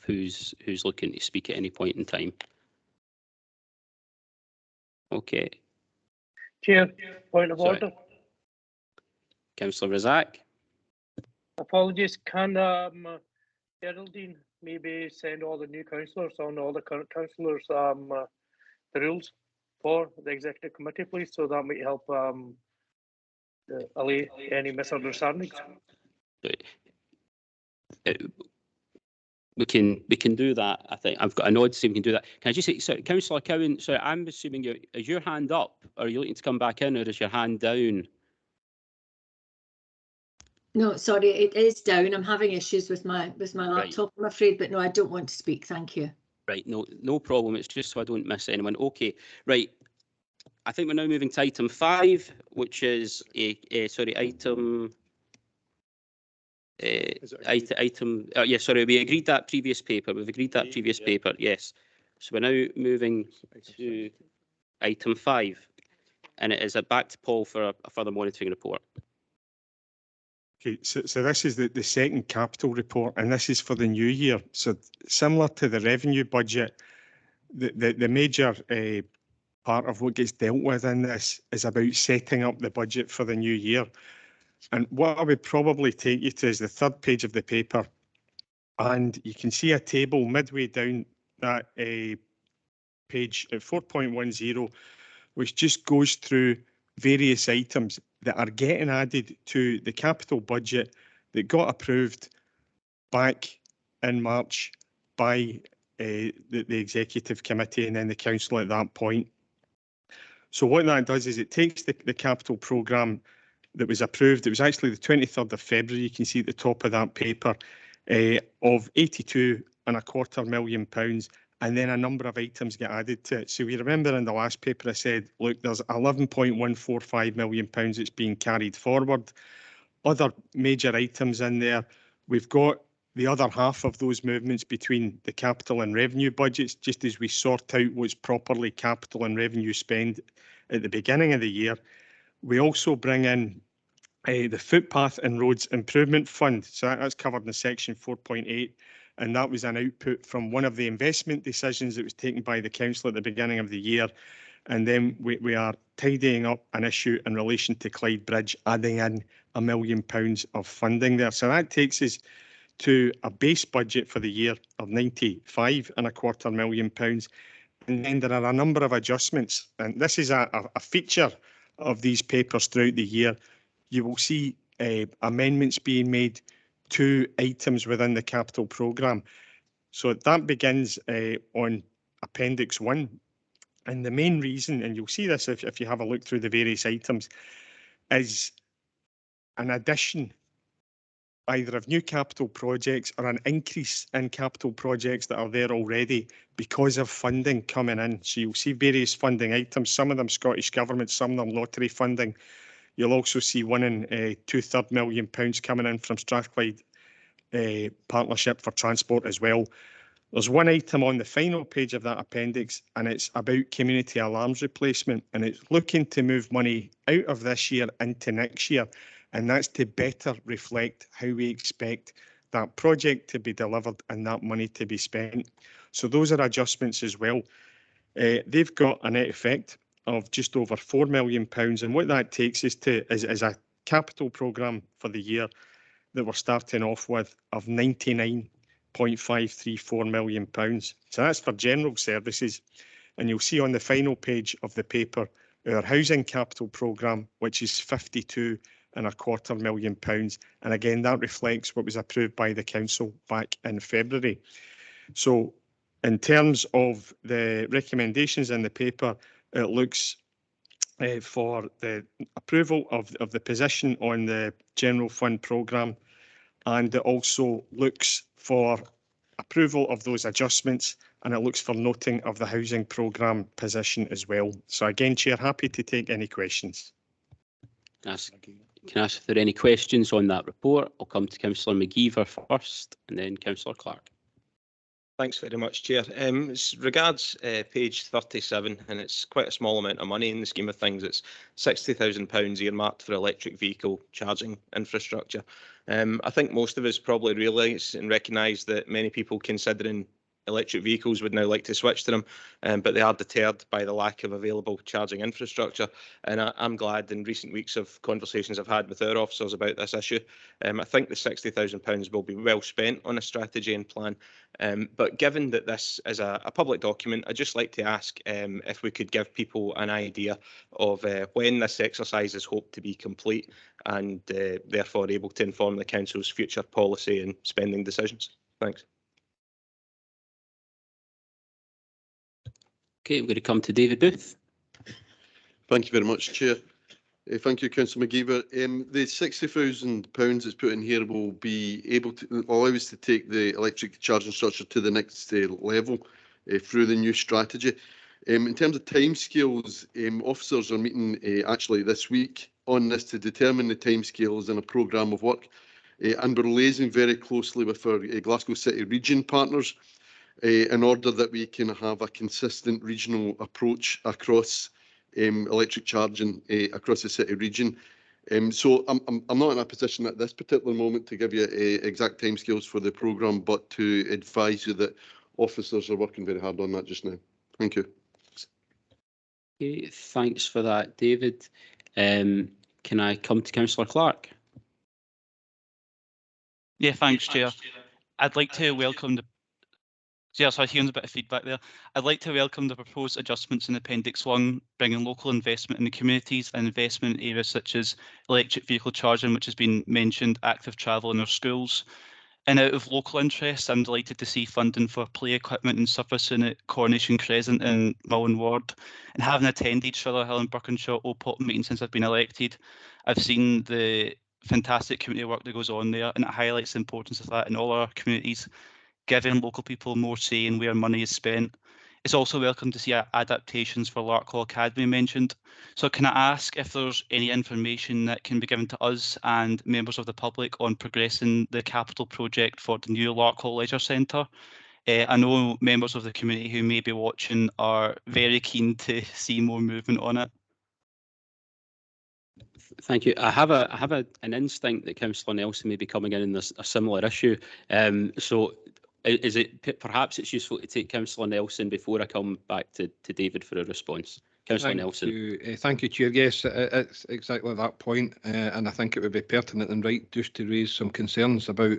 who's looking to speak at any point in time. Okay. Chair, point of order. Councillor Razak. Apologies. Can Geraldine maybe send all the new councillors and all the current councillors the rules for the executive committee, please, so that might help allay any misunderstandings. We can do that. I think I've got a nod to say we can do that. Can I just say, sorry, Councillor Cowan, sorry, I'm assuming is your hand up? Or are you looking to come back in, or is your hand down? No, sorry, it is down. I'm having issues with my laptop, I'm afraid, but no, I don't want to speak. Thank you. Right, no problem. It's just so I don't miss anyone. Okay, right. I think we're now moving to item 5, which is item. Sorry, we agreed that previous paper. We've agreed that previous paper, yes. So we're now moving to item 5, and it is back to Paul for a further monitoring report. Okay, so this is the second capital report, and this is for the new year. So similar to the revenue budget, the major part of what gets dealt with in this is about setting up the budget for the new year. And what I would probably take you to is the third page of the paper, and you can see a table midway down that page at 4.10, which just goes through various items that are getting added to the capital budget that got approved back in March by the executive committee and then the council at that point. So what that does is it takes the capital programme that was approved. It was actually the 23rd of February, you can see at the top of that paper, of £82.25 million, and then a number of items get added to it. So we remember in the last paper I said, look, there's £11.145 million that's being carried forward. Other major items in there, we've got the other half of those movements between the capital and revenue budgets, just as we sort out what's properly capital and revenue spend at the beginning of the year. We also bring in the Footpath and Roads Improvement Fund. So that's covered in section 4.8. And that was an output from one of the investment decisions that was taken by the council at the beginning of the year. And then we are tidying up an issue in relation to Clyde Bridge, adding in £1 million of funding there. So that takes us to a base budget for the year of £95.25 million. And then there are a number of adjustments. And this is a feature of these papers throughout the year. You will see amendments being made to items within the capital programme. So that begins on Appendix 1. And the main reason, and you'll see this if you have a look through the various items, is an addition either of new capital projects or an increase in capital projects that are there already because of funding coming in. So you'll see various funding items, some of them Scottish Government, some of them lottery funding. You'll also see one in £2/3 million coming in from Strathclyde Partnership for Transport as well. There's one item on the final page of that appendix, and it's about community alarms replacement, and it's looking to move money out of this year into next year, and that's to better reflect how we expect that project to be delivered and that money to be spent. So those are adjustments as well. They've got a net effect of just over £4 million, and what that takes us to is a capital programme for the year that we're starting off with of £99.534 million. So that's for general services, and you'll see on the final page of the paper our housing capital programme, which is £52.25 million, and again that reflects what was approved by the council back in February. So in terms of the recommendations in the paper, it looks for the approval of the position on the general fund programme, and it also looks for approval of those adjustments, and it looks for noting of the housing programme position as well. So again, Chair, happy to take any questions. Can I ask if there are any questions on that report? I'll come to Councillor McGeever first and then Councillor Clark. Thanks very much, Chair. As regards page 37, and it's quite a small amount of money in the scheme of things. It's £60,000 earmarked for electric vehicle charging infrastructure. I think most of us probably realise and recognise that many people considering electric vehicles would now like to switch to them, but they are deterred by the lack of available charging infrastructure. And I'm glad in recent weeks of conversations I've had with our officers about this issue. I think the £60,000 will be well spent on a strategy and plan. But given that this is a public document, I'd just like to ask if we could give people an idea of when this exercise is hoped to be complete, and therefore able to inform the Council's future policy and spending decisions. Thanks. Okay, we're going to come to David Booth. Thank you very much, Chair. Thank you, Councillor McGeever. The £60,000 that's put in here will be able to allow us to take the electric charging structure to the next level through the new strategy. In terms of timescales, officers are meeting actually this week on this to determine the timescales in a programme of work, and we're liaising very closely with our Glasgow City region partners in order that we can have a consistent regional approach across electric charging across the city region. So I'm not in a position at this particular moment to give you exact timescales for the programme, but to advise you that officers are working very hard on that just now. Thank you. Okay, thanks for that, David. Can I come to Councillor Clark? Yeah, thanks, Chair. I'd like to welcome the Yeah, so I hear a bit of feedback there. I'd like to welcome the proposed adjustments in Appendix 1, bringing local investment in the communities and investment in areas such as electric vehicle charging, which has been mentioned, active travel in our schools. And out of local interest, I'm delighted to see funding for play equipment and surfacing at Coronation Crescent in Mullen Ward. And having attended Sutherhill and Birkinshaw OPOP meetings since I've been elected, I've seen the fantastic community work that goes on there, and it highlights the importance of that in all our communities, giving local people more say in where money is spent. It's also welcome to see adaptations for Larkhall Academy mentioned. So can I ask if there's any information that can be given to us and members of the public on progressing the capital project for the new Larkhall Leisure Centre? I know members of the community who may be watching are very keen to see more movement on it. Thank you. I have an instinct that Councillor Nelson may be coming in this a similar issue. So is it perhaps it's useful to take Councillor Nelson before I come back to David for a response? Councillor Nelson. Thank you, Chair. Yes, it's exactly that point, and I think it would be pertinent and right just to raise some concerns about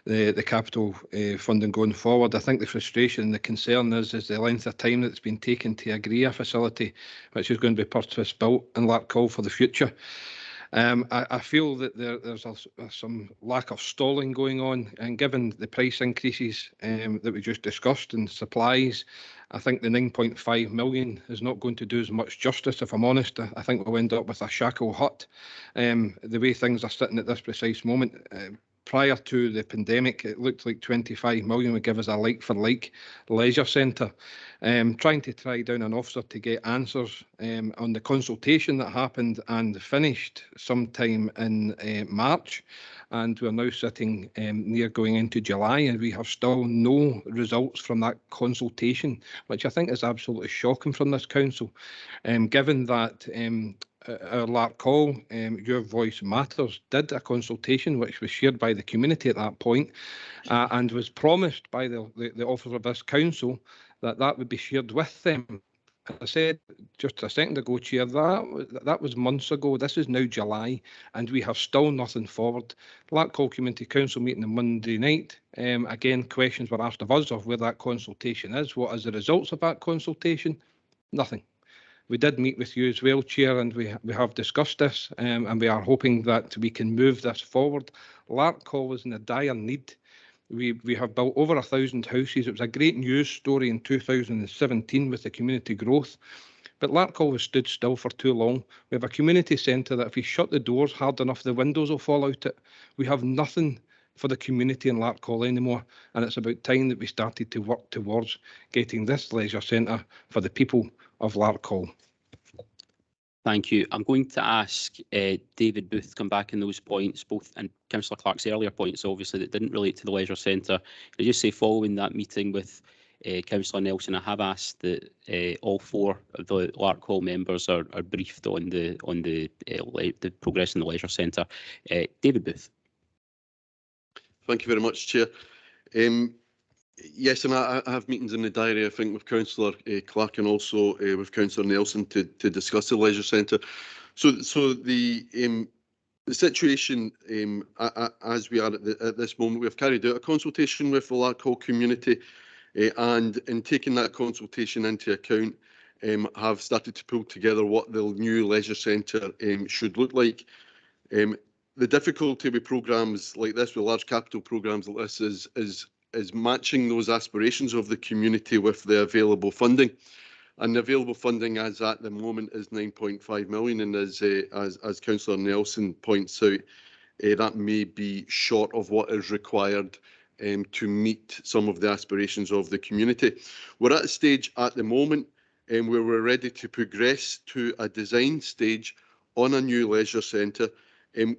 the capital funding going forward. I think the frustration and the concern is the length of time that's been taken to agree a facility which is going to be purpose built in Larkhall for the future. I feel that there's some lack of stalling going on, and given the price increases that we just discussed in supplies, I think the 9.5 million is not going to do as much justice, if I'm honest. I think we'll end up with a shackle hut. The way things are sitting at this precise moment, prior to the pandemic, it looked like 25 million would give us a like-for-like leisure centre. Trying to tie down an officer to get answers on the consultation that happened and finished sometime in March, and we're now sitting near going into July, and we have still no results from that consultation, which I think is absolutely shocking from this council, given that our Larkhall, Your Voice Matters, did a consultation which was shared by the community at that point, and was promised by the officer of this council that would be shared with them. As I said just a second ago, Chair, that was months ago. This is now July, and we have still nothing forward. Larkhall Community Council meeting on Monday night. Again, questions were asked of us of where that consultation is. What is the results of that consultation? Nothing. We did meet with you as well, Chair, and we have discussed this, and we are hoping that we can move this forward. Larkhall is in a dire need. We have built over 1,000 houses. It was a great news story in 2017 with the community growth, but Larkhall has stood still for too long. We have a community centre that if we shut the doors hard enough, the windows will fall out it. We have nothing for the community in Larkhall anymore, and it's about time that we started to work towards getting this leisure centre for the people of Larkhall. Thank you. I'm going to ask David Booth to come back in those points, both and Councillor Clark's earlier points, obviously, that didn't relate to the leisure centre. I just say following that meeting with Councillor Nelson, I have asked that all four of the Larkhall members are briefed on the progress in the leisure centre. David Booth. Thank you very much, Chair. Yes, and I have meetings in the diary, I think, with Councillor Clark and also with Councillor Nelson to discuss the leisure centre. So the situation as we are at this moment, we have carried out a consultation with the Larkhall community, and in taking that consultation into account, have started to pull together what the new leisure centre should look like. The difficulty with programmes like this, with large capital programmes like this, is matching those aspirations of the community with the available funding. And the available funding as at the moment is 9.5 million, and as Councillor Nelson points out, that may be short of what is required to meet some of the aspirations of the community. We're at a stage at the moment where we're ready to progress to a design stage on a new leisure centre,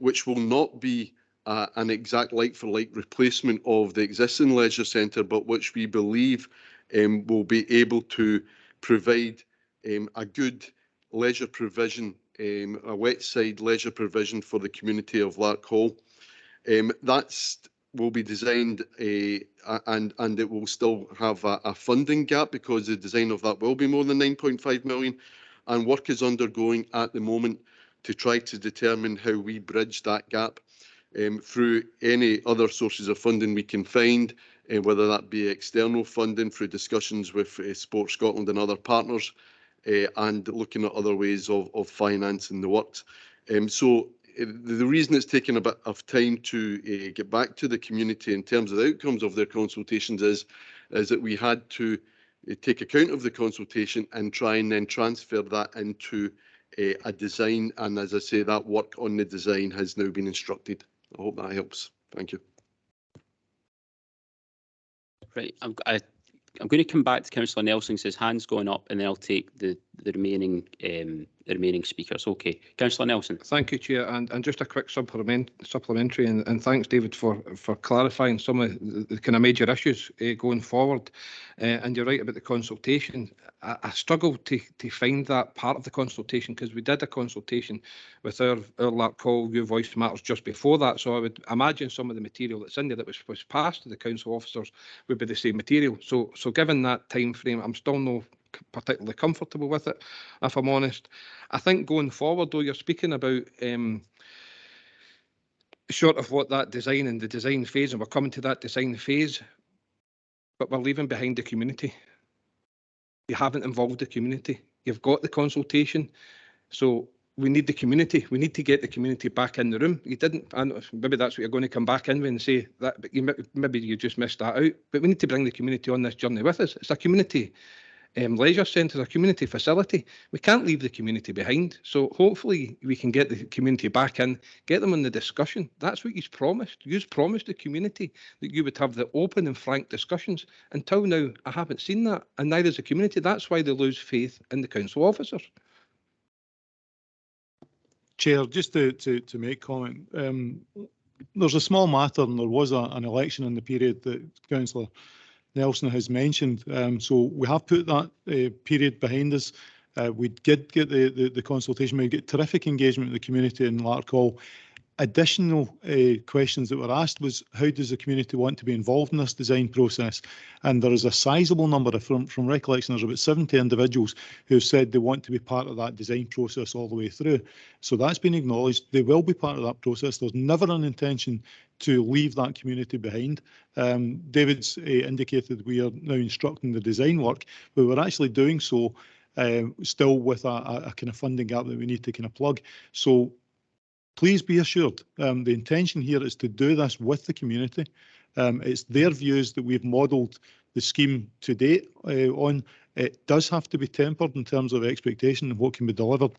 which will not be an exact like-for-like replacement of the existing leisure centre, but which we believe will be able to provide a good leisure provision, a wet-side leisure provision for the community of Larkhall. That will be designed and it will still have a funding gap, because the design of that will be more than 9.5 million, and work is undergoing at the moment to try to determine how we bridge that gap through any other sources of funding we can find, whether that be external funding through discussions with Sport Scotland and other partners, and looking at other ways of financing the works. So the reason it's taken a bit of time to get back to the community in terms of the outcomes of their consultations is that we had to take account of the consultation and try and then transfer that into a design. And as I say, that work on the design has now been instructed. I hope that helps. Thank you. Right, I'm going to come back to Councillor Nelson. His hand's going up, and then I'll take the remaining speakers. Okay, Councillor Nelson. Thank you, Chair, and just a quick supplementary, and thanks, David, for clarifying some of the kind of major issues going forward. And you're right about the consultation. I struggled to find that part of the consultation, because we did a consultation with our LARC call, Your Voice Matters, just before that. So I would imagine some of the material that's in there that was passed to the council officers would be the same material. So given that time frame, I'm still not particularly comfortable with it, if I'm honest. I think going forward, though, you're speaking about short of what that design and the design phase, and we're coming to that design phase, but we're leaving behind the community. You haven't involved the community. You've got the consultation, so we need the community. We need to get the community back in the room. You didn't, and maybe that's what you're going to come back in with and say that, but maybe you just missed that out. But we need to bring the community on this journey with us. It's a community leisure centre, a community facility. We can't leave the community behind. So hopefully we can get the community back in, get them on the discussion. That's what you've promised. You've promised the community that you would have the open and frank discussions. Until now, I haven't seen that, and neither has the community. That's why they lose faith in the council officers. Chair, just to make comment, there's a small matter, and there was an election in the period that Councillor Nelson has mentioned. So we have put that period behind us. We did get the consultation. We get terrific engagement with the community in Larkhall. Additional questions that were asked was, how does the community want to be involved in this design process? And there is a sizable number, from recollection, there's about 70 individuals who have said they want to be part of that design process all the way through. So that's been acknowledged. They will be part of that process. There's never an intention to leave that community behind. David's indicated we are now instructing the design work, but we're actually doing so still with a kind of funding gap that we need to kind of plug. So please be assured, the intention here is to do this with the community. It's their views that we've modelled the scheme to date on. It does have to be tempered in terms of expectation of what can be delivered,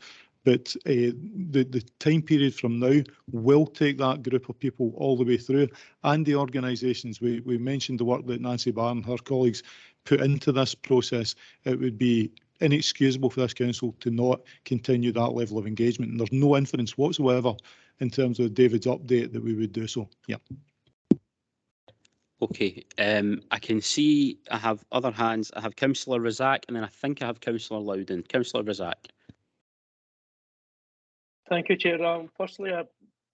but the time period from now will take that group of people all the way through, and the organisations. We mentioned the work that Nancy Barr and her colleagues put into this process. It would be inexcusable for this council to not continue that level of engagement, and there's no inference whatsoever in terms of David's update that we would do so. Yeah. Okay, I can see I have other hands. I have Councillor Razak, and then I think I have Councillor Loudon. Councillor Razak. Thank you, Chair. Firstly, I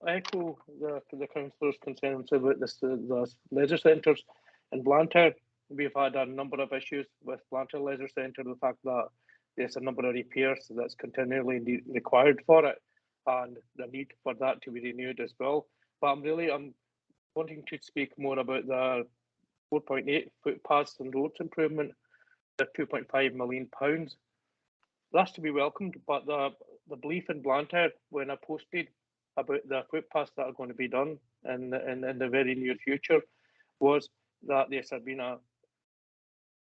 echo the councillor's concerns about the leisure centres in Blantyre. We've had a number of issues with Blantyre Leisure Centre, the fact that there's a number of repairs that's continually required for it, and the need for that to be renewed as well. But I'm wanting to speak more about the 4.8 footpaths and roads improvement, the £2.5 million. That's to be welcomed, but the belief in Blantyre, when I posted about the footpaths that are going to be done in the very near future, was that there's been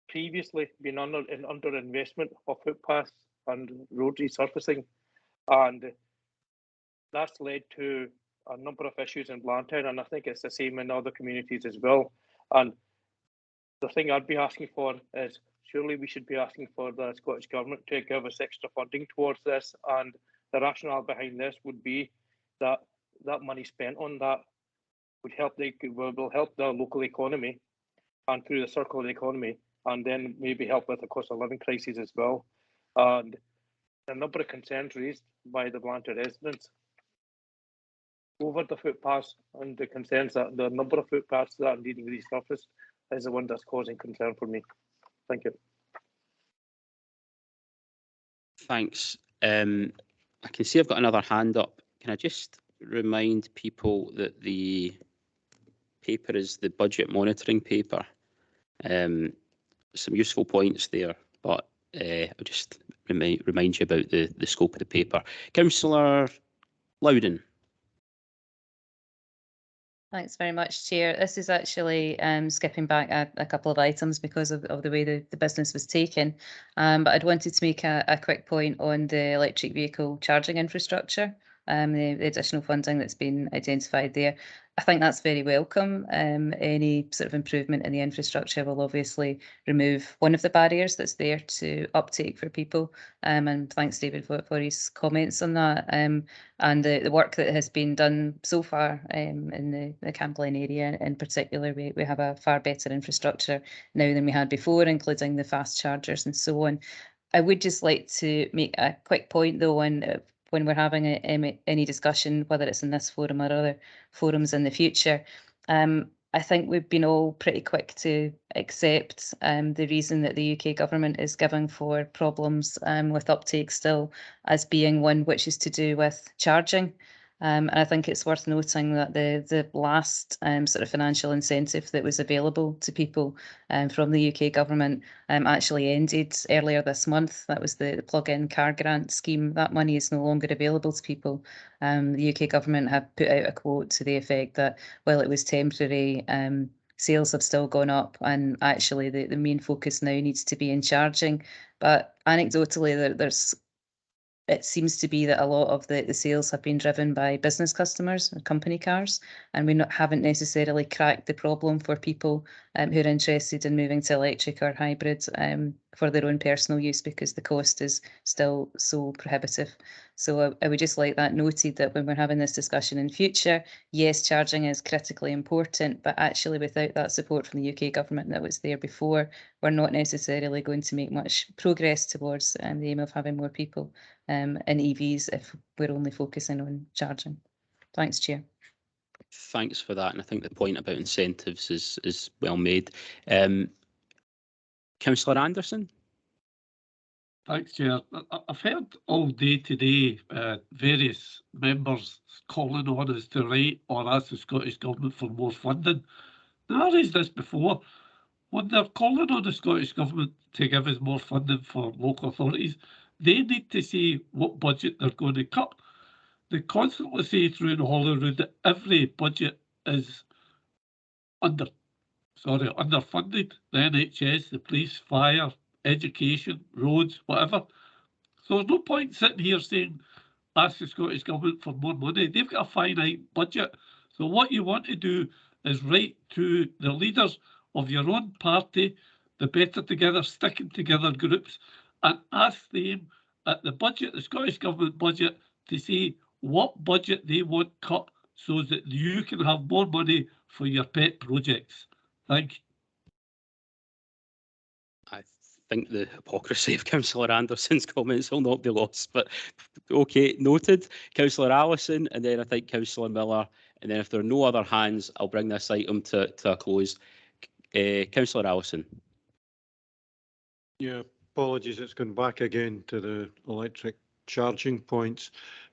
previously been under investment of footpaths and road resurfacing, and that's led to a number of issues in Blantyre, and I think it's the same in other communities as well. And the thing I'd be asking for is, surely we should be asking for the Scottish Government to give us extra funding towards this, and the rationale behind this would be that that money spent on that will help the local economy, and through the circular economy, and then maybe help with the cost of living crisis as well. And a number of concerns raised by the Blantyre residents over the footpaths, and the concerns that the number of footpaths that are needing resurfaced is the one that's causing concern for me. Thank you. Thanks. I can see I've got another hand up. Can I just remind people that the paper is the budget monitoring paper? Some useful points there, but I'll just remind you about the scope of the paper. Councillor Loudon. Thanks very much, Chair. This is actually skipping back a couple of items because of the way the business was taken. But I'd wanted to make a quick point on the electric vehicle charging infrastructure, the additional funding that's been identified there. I think that's very welcome. Any sort of improvement in the infrastructure will obviously remove one of the barriers that's there to uptake for people. And thanks, David, for his comments on that. And the work that has been done so far in the Camglen area in particular, we have a far better infrastructure now than we had before, including the fast chargers and so on. I would just like to make a quick point though on when we're having any discussion, whether it's in this forum or other forums in the future. I think we've been all pretty quick to accept the reason that the UK government is giving for problems with uptake still as being one which is to do with charging. And I think it's worth noting that the last sort of financial incentive that was available to people from the UK government actually ended earlier this month. That was the plug-in car grant scheme. That money is no longer available to people. The UK government have put out a quote to the effect that while it was temporary, sales have still gone up, and actually the main focus now needs to be in charging. But anecdotally, it seems to be that a lot of the sales have been driven by business customers and company cars, and we haven't necessarily cracked the problem for people who are interested in moving to electric or hybrid for their own personal use, because the cost is still so prohibitive. So I would just like that noted, that when we're having this discussion in future, yes, charging is critically important, but actually without that support from the UK government that was there before, we're not necessarily going to make much progress towards the aim of having more people in EVs if we're only focusing on charging. Thanks, Chair. Thanks for that, and I think the point about incentives is well made. Councillor Anderson. Thanks, Chair. I've heard all day today various members calling on us to write or ask the Scottish Government for more funding. Now, I raised this before. When they're calling on the Scottish Government to give us more funding for local authorities, they need to see what budget they're going to cut. They constantly say through the Holyrood that every budget is underfunded. The NHS, the police, fire, education, roads, whatever. So there's no point sitting here saying, ask the Scottish Government for more money. They've got a finite budget. So what you want to do is write to the leaders of your own party, the Better Together, Sticking Together groups, and ask them at the budget, the Scottish Government budget, to see what budget they want cut so that you can have more money for your pet projects. Thank you. I think the hypocrisy of Councillor Anderson's comments will not be lost, but okay, noted. Councillor Allison, and then I think Councillor Miller, and then if there are no other hands, I'll bring this item to a close. Councillor Allison. Yeah, apologies, it's gone back again to the electric charging points.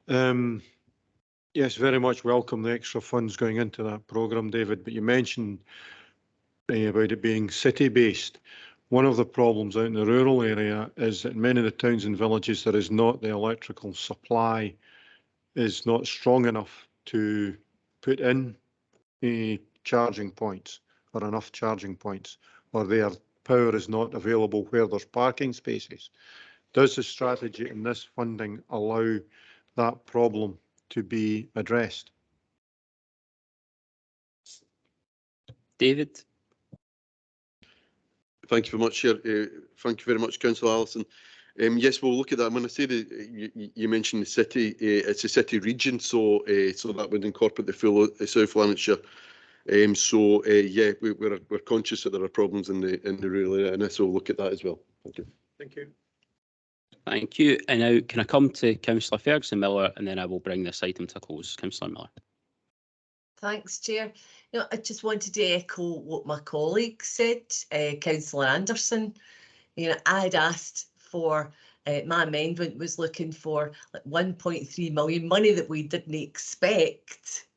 Yes, very much welcome the extra funds going into that programme, David, but you mentioned about it being city-based. One of the problems out in the rural area is that in many of the towns and villages there is not the electrical supply is not strong enough to put in charging points or enough charging points, or their power is not available where there's parking spaces. Does the strategy and this funding allow that problem to be addressed? David. Thank you very much, Chair. Thank you very much, Councillor Allison. Yes, we'll look at that. When I say that you mentioned the city, it's a city region, so that would incorporate the full South Lanarkshire. Yeah, we're conscious that there are problems in the rural area, and so we'll look at that as well. Thank you. Thank you. Thank you. And now can I come to Councillor Ferguson Miller, and then I will bring this item to a close. Councillor Miller. Thanks, Chair. I just wanted to echo what my colleague said, Councillor Anderson. I had asked for, my amendment was looking for like 1.3 million, money that we didn't expect,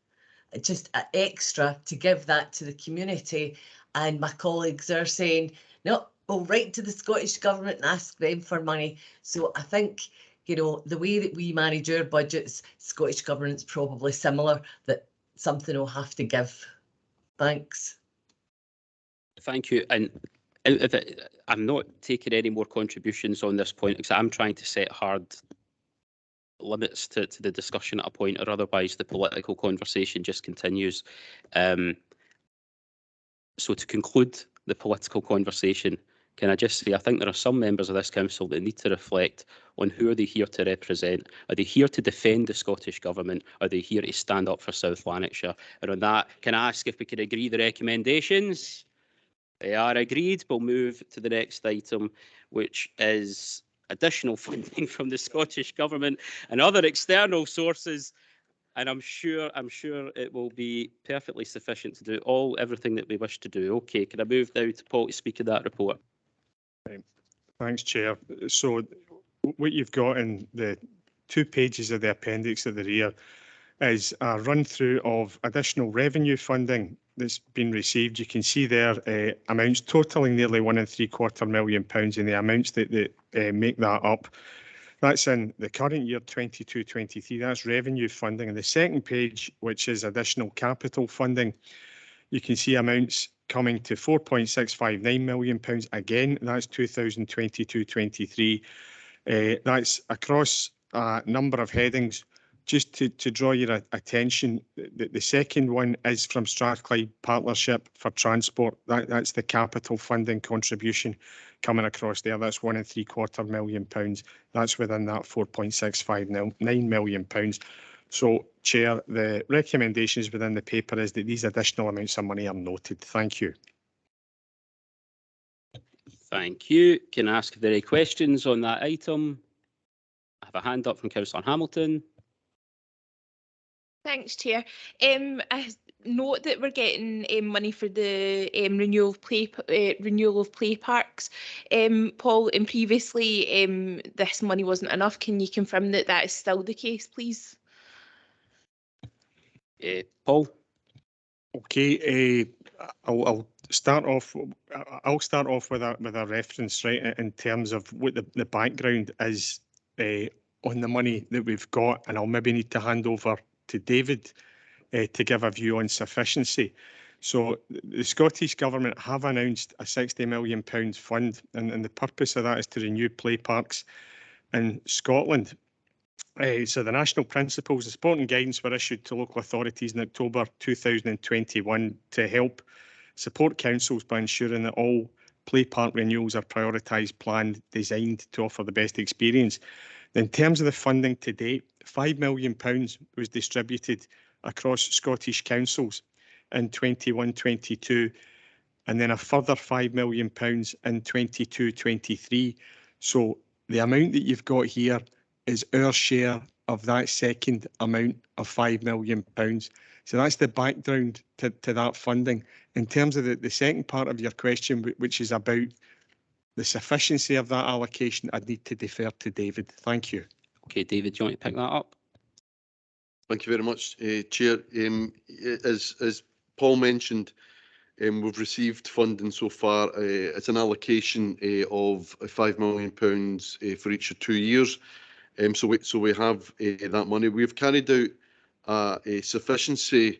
just extra to give that to the community. And my colleagues are saying, no, we'll write to the Scottish Government and ask them for money. So I think, the way that we manage our budgets, Scottish Government's probably similar, that something we'll have to give. Thanks. Thank you. And I'm not taking any more contributions on this point because I'm trying to set hard limits to the discussion at a point, or otherwise the political conversation just continues. So to conclude the political conversation, can I just say I think there are some members of this council that need to reflect on who are they here to represent. Are they here to defend the Scottish Government? Are they here to stand up for South Lanarkshire? And on that, can I ask if we could agree the recommendations? They are agreed. We'll move to the next item, which is additional funding from the Scottish Government and other external sources. And I'm sure it will be perfectly sufficient to do everything that we wish to do. Okay, can I move now to Paul to speak of that report? Thanks, Chair. So what you've got in the 2 pages of the appendix at the rear is a run through of additional revenue funding that's been received. You can see there amounts totaling nearly £1.75 million and the amounts that make that up. That's in the current year 22-23. That's revenue funding. And the second page, which is additional capital funding, you can see amounts coming to £4.659 million. Again, that's 2022-23. That's across a number of headings. Just to draw your attention, the second one is from Strathclyde Partnership for Transport. That's the capital funding contribution coming across there. That's £1.75 million. That's within that £4.659 million. So, Chair, the recommendations within the paper is that these additional amounts of money are noted. Thank you. Thank you. Can I ask if there are any questions on that item? I have a hand up from Councillor Hamilton. Thanks, Chair. I note that we're getting money for the renewal of play parks. Paul, and previously this money wasn't enough. Can you confirm that that is still the case, please? Paul. Okay, I'll start off. I'll start off with a reference, right, in terms of what the background is on the money that we've got, and I'll maybe need to hand over to David to give a view on sufficiency. So the Scottish Government have announced a £60 million fund, and the purpose of that is to renew play parks in Scotland. So the national principles and support and guidance were issued to local authorities in October 2021 to help support councils by ensuring that all play park renewals are prioritised, planned, designed to offer the best experience. In terms of the funding to date, £5 million was distributed across Scottish councils in 21-22, and then a further £5 million in 22-23. So the amount that you've got here is our share of that second amount of £5 million. So that's the background to that funding. In terms of the second part of your question, which is about the sufficiency of that allocation, I'd need to defer to David. Thank you. Okay, David, do you want to pick that up? Thank you very much, Chair. As Paul mentioned, we've received funding so far. It's an allocation of £5 million for each of 2 years. So we have that money. We've carried out a sufficiency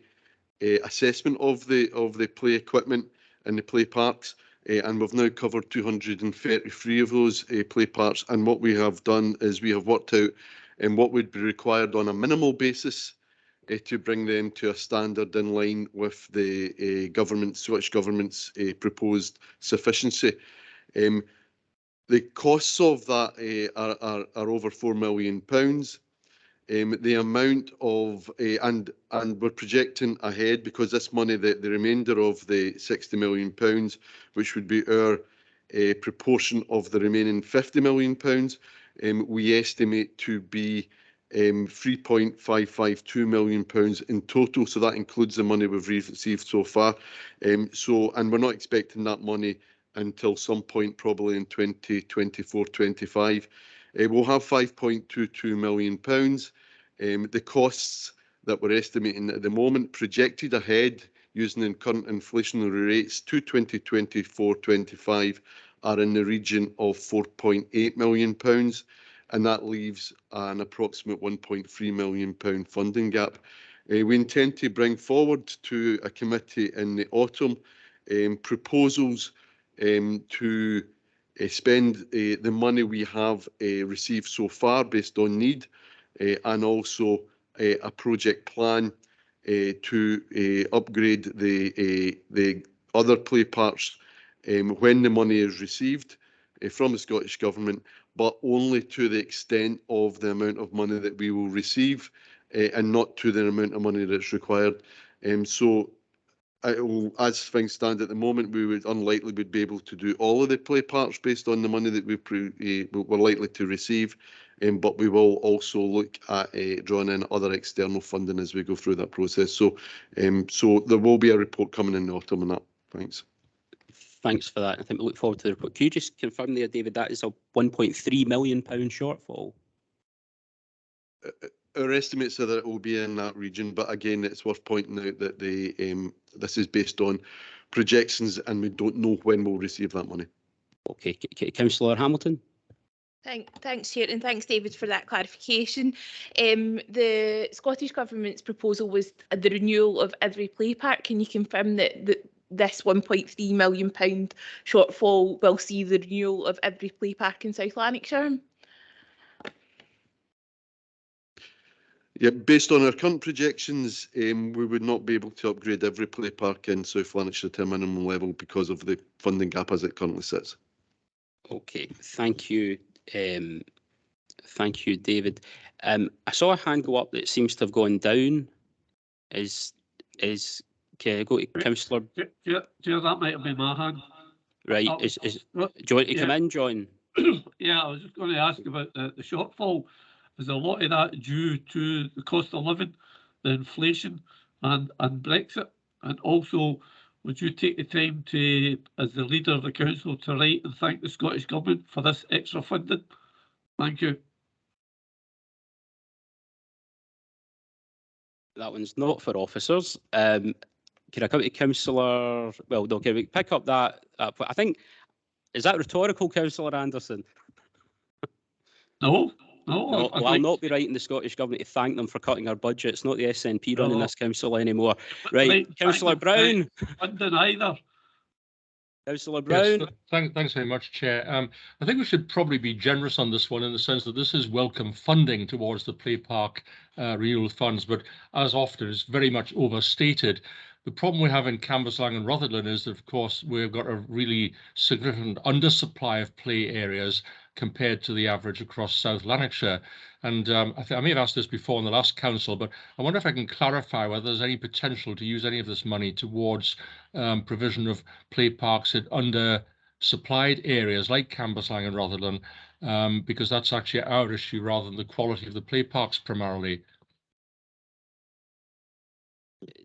assessment of the play equipment and the play parks. And we've now covered 233 of those play parks. And what we have done is we have worked out what would be required on a minimal basis to bring them to a standard in line with the Scottish Government's proposed sufficiency. The costs of that are over £4 million. The amount of and we're projecting ahead because this money, the remainder of the £60 million, which would be our proportion of the remaining £50 million, we estimate to be £3.552 million in total. So that includes the money we've received so far. And we're not expecting that money until some point, probably in 2024-25. We'll have £5.22 million. The costs that we're estimating at the moment, projected ahead using the current inflationary rates to 2024-25, are in the region of £4.8 million. And that leaves an approximate £1.3 million funding gap. We intend to bring forward to a committee in the autumn proposals to spend the money we have received so far based on need, and also a project plan to upgrade the other play parks when the money is received from the Scottish Government, but only to the extent of the amount of money that we will receive and not to the amount of money that's required. So as things stand at the moment, we would unlikely would be able to do all of the play parks based on the money that we're likely to receive, but we will also look at drawing in other external funding as we go through that process. So, so there will be a report coming in the autumn on that. Thanks. Thanks for that. I think we look forward to the report. Could you just confirm there, David, that is a £1.3 million shortfall? Our estimates are that it will be in that region, but again, it's worth pointing out that this is based on projections and we don't know when we'll receive that money. Okay, Councillor Hamilton. Thanks, Chair, and thanks, David, for that clarification. The Scottish Government's proposal was the renewal of every play park. Can you confirm that this £1.3 million shortfall will see the renewal of every play park in South Lanarkshire? Yeah, based on our current projections, we would not be able to upgrade every play park in South Lanarkshire to a minimum level because of the funding gap as it currently sits. Okay, thank you. Thank you, David. I saw a hand go up that seems to have gone down. Can I go to Councillor? Yeah, that might have been my hand. Right. Do you want to come in, John? Yeah, I was just going to ask about the shortfall. Is a lot of that due to the cost of living, the inflation, and Brexit? And also, would you take the time to, as the leader of the council, to write and thank the Scottish Government for this extra funding? Thank you. That one's not for officers. Can I come to Councillor? Well, no, can we pick up that? I think, is that rhetorical, Councillor Anderson? No. No, I'll not be writing the Scottish Government to thank them for cutting our budget. It's not the SNP running this council anymore. Right, Councillor Brown. Funding either. Councillor Brown. Yes, thanks very much, Chair. I think we should probably be generous on this one in the sense that this is welcome funding towards the play park renewal funds, but as often is very much overstated. The problem we have in Cambuslang and Rutherglen is that, of course, we've got a really significant undersupply of play areas compared to the average across South Lanarkshire. And I may have asked this before in the last council, but I wonder if I can clarify whether there's any potential to use any of this money towards provision of play parks in undersupplied areas like Cambuslang and Rutherglen, because that's actually our issue rather than the quality of the play parks primarily.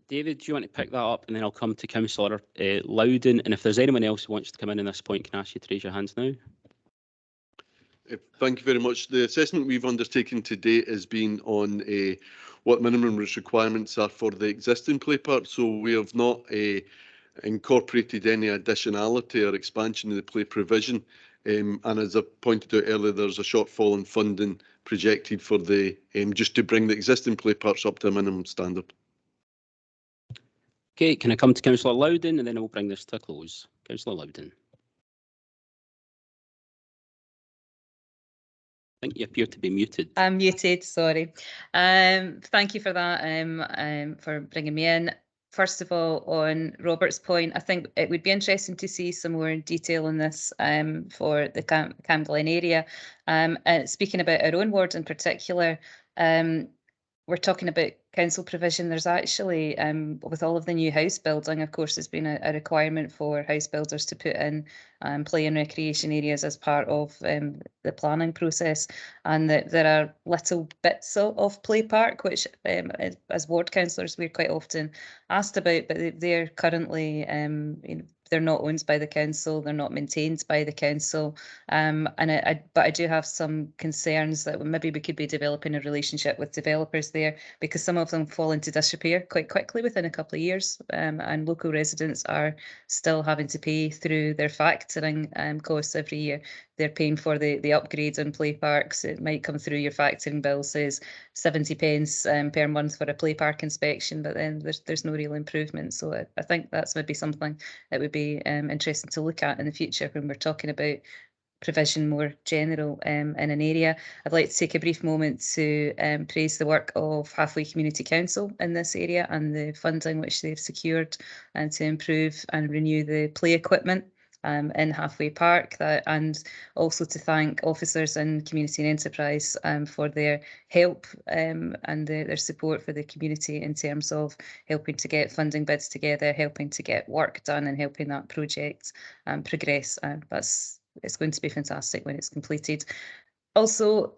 David, do you want to pick that up, and then I'll come to Councillor Loudon, and if there's anyone else who wants to come in on this point, can I ask you to raise your hands now? Thank you very much. The assessment we've undertaken to date has been on what minimum requirements are for the existing play park, so we have not incorporated any additionality or expansion of the play provision. And as I pointed out earlier, there's a shortfall in funding projected for the just to bring the existing play parks up to a minimum standard. Okay, can I come to Councillor Loudon, and then I will bring this to a close. Councillor Loudon. I think you appear to be muted. I'm muted, sorry. Thank you for that, for bringing me in. First of all, on Robert's point, I think it would be interesting to see some more detail on this for the Camglen area. Speaking about our own ward in particular, we're talking about council provision. There's actually, with all of the new house building, of course, there's been a requirement for house builders to put in play and recreation areas as part of the planning process, and that there are little bits of play park, which as ward councillors we're quite often asked about, but they're currently they're not owned by the council, they're not maintained by the council, but I do have some concerns that maybe we could be developing a relationship with developers there, because some of them fall into disrepair quite quickly within a couple of years, and local residents are still having to pay through their factoring costs every year they're paying for the upgrades in play parks. It might come through your factoring bill says 70 pence per month for a play park inspection, but then there's no real improvement. So I think that's maybe something that would be interesting to look at in the future when we're talking about provision more general in an area. I'd like to take a brief moment to praise the work of Halfway Community Council in this area and the funding which they've secured and to improve and renew the play equipment in Halfway Park, and also to thank officers in community and enterprise for their help and their support for the community in terms of helping to get funding bids together, helping to get work done and helping that project progress. It's going to be fantastic when it's completed. Also,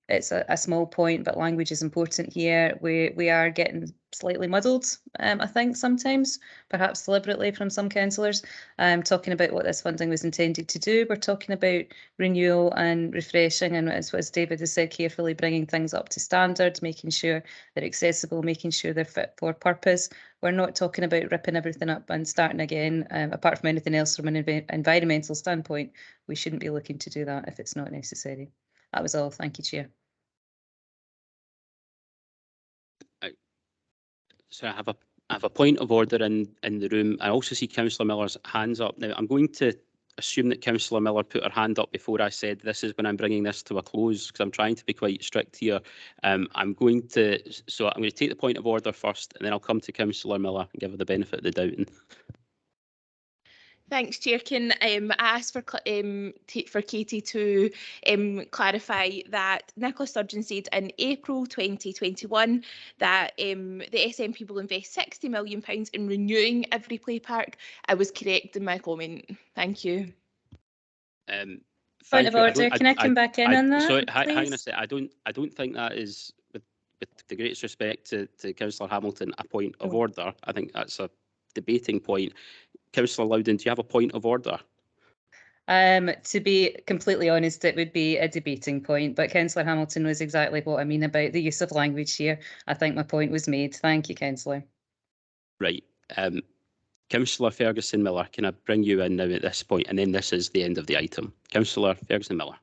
it's a small point, but language is important here. We are getting slightly muddled, I think, sometimes, perhaps deliberately from some councillors, talking about what this funding was intended to do. We're talking about renewal and refreshing, and as David has said, carefully bringing things up to standard, making sure they're accessible, making sure they're fit for purpose. We're not talking about ripping everything up and starting again. Apart from anything else from an environmental standpoint, we shouldn't be looking to do that if it's not necessary. That was all. Thank you, Chair. So I have a point of order in the room. I also see Councillor Miller's hands up. Now, I'm going to assume that Councillor Miller put her hand up before I said this is when I'm bringing this to a close, because I'm trying to be quite strict here. I'm going to take the point of order first, and then I'll come to Councillor Miller and give her the benefit of the doubt. Thanks, Chair. Can I ask for Katie to clarify that Nicola Sturgeon said in April 2021 that the SNP will invest £60 million in renewing every play park. I was correct in my comment. Thank you. Point of order. Can I come back in on that? Sorry, hang on a sec. I don't think that is, with the greatest respect to Councillor Hamilton, a point of order. I think that's a debating point. Councillor Loudon, do you have a point of order? To be completely honest, it would be a debating point, but Councillor Hamilton knows exactly what I mean about the use of language here. I think my point was made. Thank you, Councillor. Right. Councillor Ferguson Miller, can I bring you in now at this point? And then this is the end of the item. Councillor Ferguson Miller.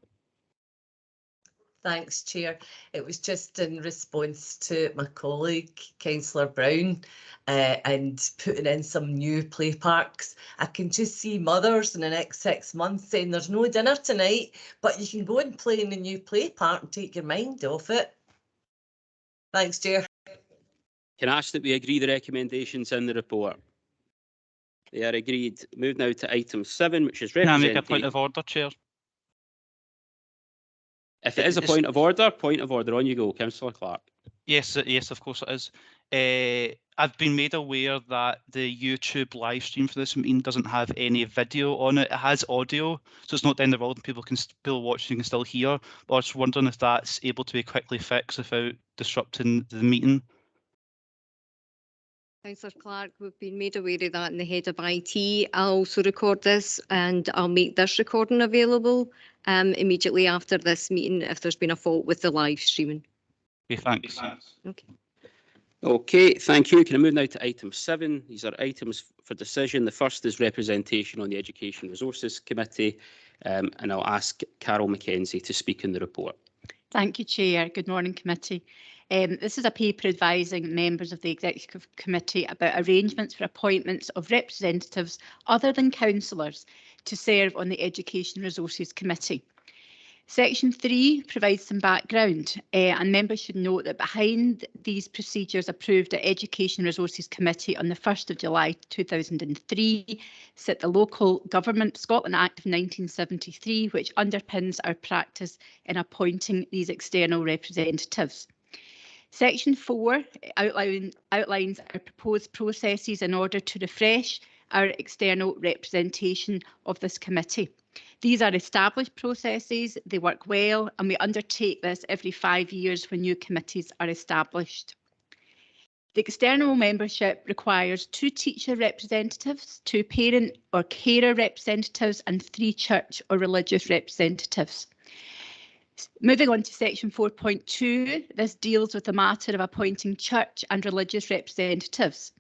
Thanks, Chair. It was just in response to my colleague, Councillor Brown, and putting in some new play parks. I can just see mothers in the next 6 months saying there's no dinner tonight, but you can go and play in the new play park and take your mind off it. Thanks, Chair. Can I ask that we agree the recommendations in the report? They are agreed. Move now to item 7, which is Can I representation. make a point of order, Chair? If it is a point of order, on you go, Councillor Clark. Yes, of course it is. I've been made aware that the YouTube live stream for this meeting doesn't have any video on it. It has audio, so it's not down the road and people can still watch, you can still hear. But I was wondering if that's able to be quickly fixed without disrupting the meeting. Councillor Clark, we've been made aware of that in the head of IT. I'll also record this and I'll make this recording available immediately after this meeting if there's been a fault with the live streaming. Okay, thanks. Okay, thank you. Can I move now to item 7? These are items for decision. The first is representation on the Education Resources Committee, and I'll ask Carol Mackenzie to speak in the report. Thank you, Chair. Good morning, committee. This is a paper advising members of the Executive Committee about arrangements for appointments of representatives other than councillors to serve on the Education Resources Committee. Section 3 provides some background and members should note that behind these procedures approved at Education Resources Committee on the 1st of July 2003 sit the Local Government Scotland Act of 1973, which underpins our practice in appointing these external representatives. Section 4 outlines our proposed processes in order to refresh our external representation of this committee. These are established processes, they work well, and we undertake this every 5 years when new committees are established. The external membership requires 2 teacher representatives, 2 parent or carer representatives, and 3 church or religious representatives. Moving on to section 4.2, this deals with the matter of appointing church and religious representatives.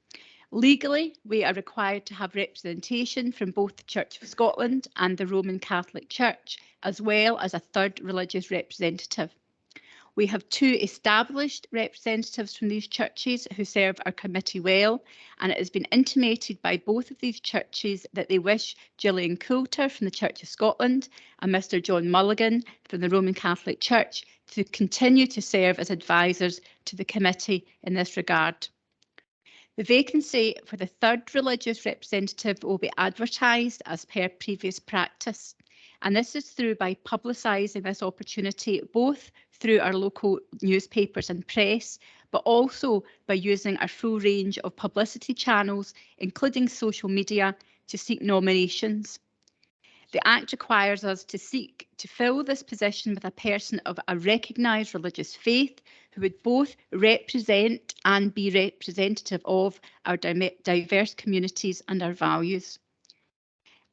Legally, we are required to have representation from both the Church of Scotland and the Roman Catholic Church, as well as a third religious representative. We have 2 established representatives from these churches who serve our committee well, and it has been intimated by both of these churches that they wish Gillian Coulter from the Church of Scotland and Mr John Mulligan from the Roman Catholic Church to continue to serve as advisors to the committee in this regard. The vacancy for the third religious representative will be advertised as per previous practice, and this is through by publicising this opportunity both through our local newspapers and press, but also by using our full range of publicity channels, including social media, to seek nominations. The Act requires us to seek to fill this position with a person of a recognised religious faith who would both represent and be representative of our diverse communities and our values.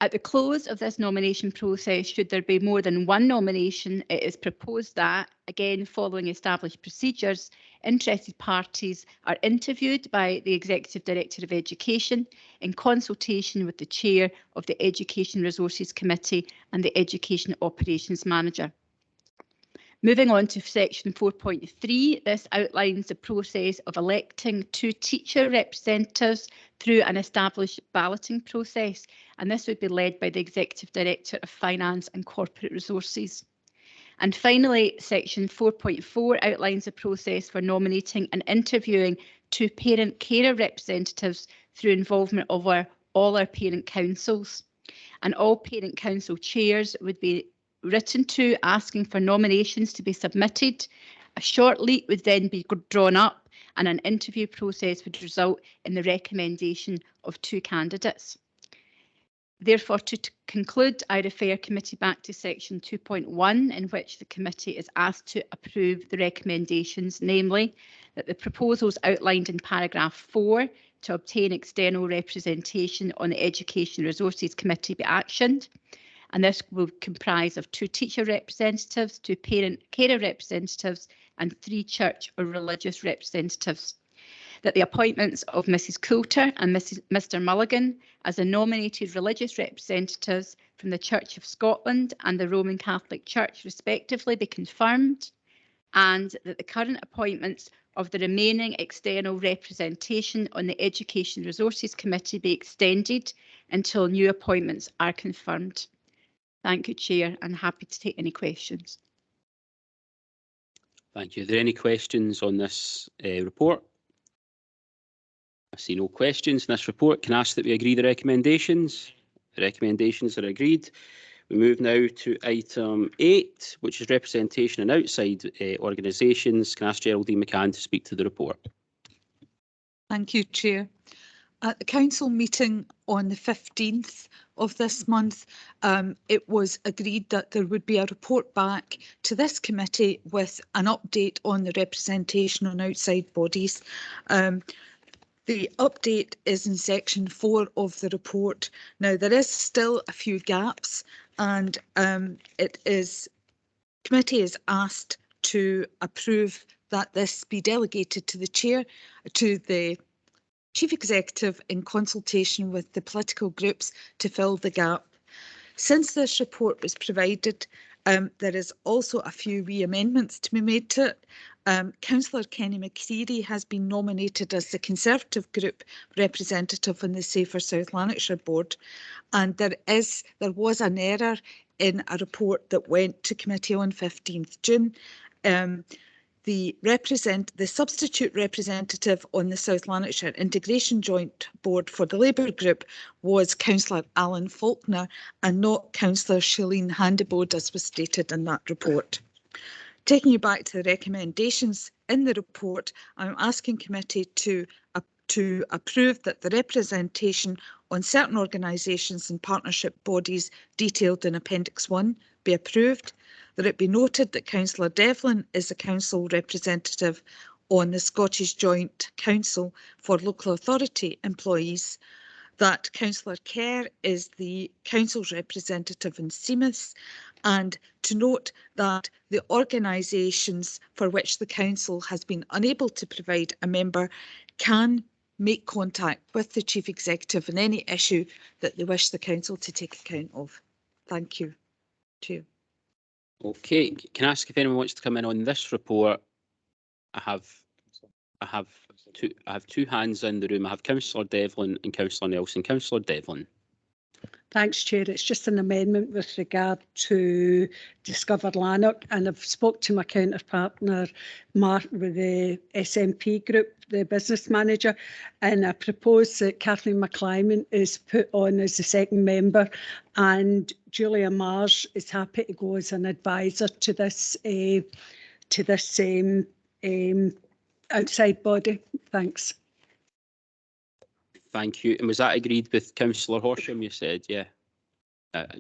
At the close of this nomination process, should there be more than one nomination, it is proposed that, again following established procedures, interested parties are interviewed by the Executive Director of Education in consultation with the Chair of the Education Resources Committee and the Education Operations Manager. Moving on to section 4.3, this outlines the process of electing 2 teacher representatives through an established balloting process, and this would be led by the Executive Director of Finance and Corporate Resources. And finally, section 4.4 outlines the process for nominating and interviewing 2 parent carer representatives through involvement of all our parent councils. And all parent council chairs would be written to asking for nominations to be submitted. A short lead would then be drawn up and an interview process would result in the recommendation of 2 candidates. Therefore, to conclude, I refer committee back to section 2.1, in which the committee is asked to approve the recommendations, namely that the proposals outlined in paragraph 4 to obtain external representation on the Education Resources Committee be actioned. And this will comprise of 2 teacher representatives, 2 parent carer representatives and 3 church or religious representatives. That the appointments of Mrs Coulter and Mr Mulligan as the nominated religious representatives from the Church of Scotland and the Roman Catholic Church respectively be confirmed, and that the current appointments of the remaining external representation on the Education Resources Committee be extended until new appointments are confirmed. Thank you, Chair, and happy to take any questions. Thank you. Are there any questions on this report? I see no questions in this report. Can I ask that we agree the recommendations? The recommendations are agreed. We move now to item 8, which is representation in outside organisations. Can I ask Geraldine McCann to speak to the report? Thank you, Chair. At the council meeting on the 15th of this month, it was agreed that there would be a report back to this committee with an update on the representation on outside bodies. The update is in section 4 of the report. Now, there is still a few gaps, and committee is asked to approve that this be delegated to the chair, to the Chief Executive in consultation with the political groups to fill the gap. Since this report was provided, there is also a few wee amendments to be made to it. Councillor Kenny McCreary has been nominated as the Conservative Group representative on the Safer South Lanarkshire Board, and there was an error in a report that went to committee on 15th June. The substitute representative on the South Lanarkshire Integration Joint Board for the Labour Group was Councillor Alan Faulkner and not Councillor Shalene Handibode, as was stated in that report. Taking you back to the recommendations in the report, I'm asking committee to approve that the representation on certain organisations and partnership bodies detailed in Appendix 1 be approved, that it be noted that Councillor Devlin is the council representative on the Scottish Joint Council for Local Authority Employees, that Councillor Kerr is the council's representative in Seamus, and to note that the organisations for which the council has been unable to provide a member can make contact with the Chief Executive on any issue that they wish the Council to take account of. Thank you, Chair. Okay, can I ask if anyone wants to come in on this report? I have two hands in the room. I have Councillor Devlin and Councillor Nelson. Councillor Devlin. Thanks, Chair. It's just an amendment with regard to Discover Lanark, and I've spoke to my counterpartner, Mark, with the SNP group, the business manager, and I propose that Kathleen McClyman is put on as the second member, and Julia Marsh is happy to go as an advisor to this outside body. Thanks. Thank you. And was that agreed with Councillor Horsham, you said? Yeah.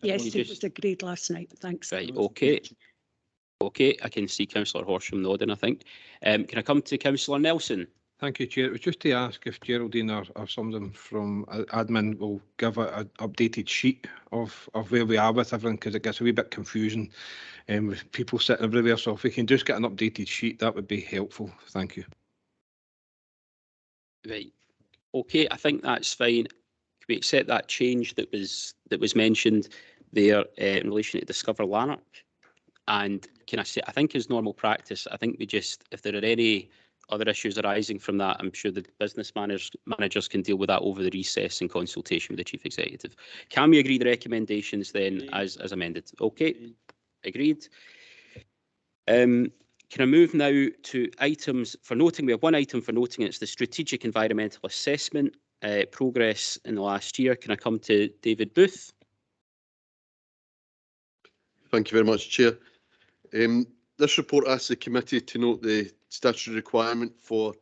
Yes, it was agreed last night. Thanks. Right, okay. Okay, I can see Councillor Horsham nodding, I think. Can I come to Councillor Nelson? Thank you, Chair. It was just to ask if Geraldine or someone from admin will give an updated sheet of where we are with everything, because it gets a wee bit confusing with people sitting everywhere. So if we can just get an updated sheet, that would be helpful. Thank you. Right. Okay, I think that's fine. Can we accept that change that was mentioned there in relation to Discover Lanark? And can I say, I think as normal practice, I think we just, if there are any other issues arising from that, I'm sure the business managers can deal with that over the recess in consultation with the Chief Executive. Can we agree the recommendations then as amended? Okay, agreed. Can I move now to items for noting? We have one item for noting, and it's the strategic environmental assessment progress in the last year. Can I come to David Booth? Thank you very much, Chair. This report asks the committee to note the statutory requirement for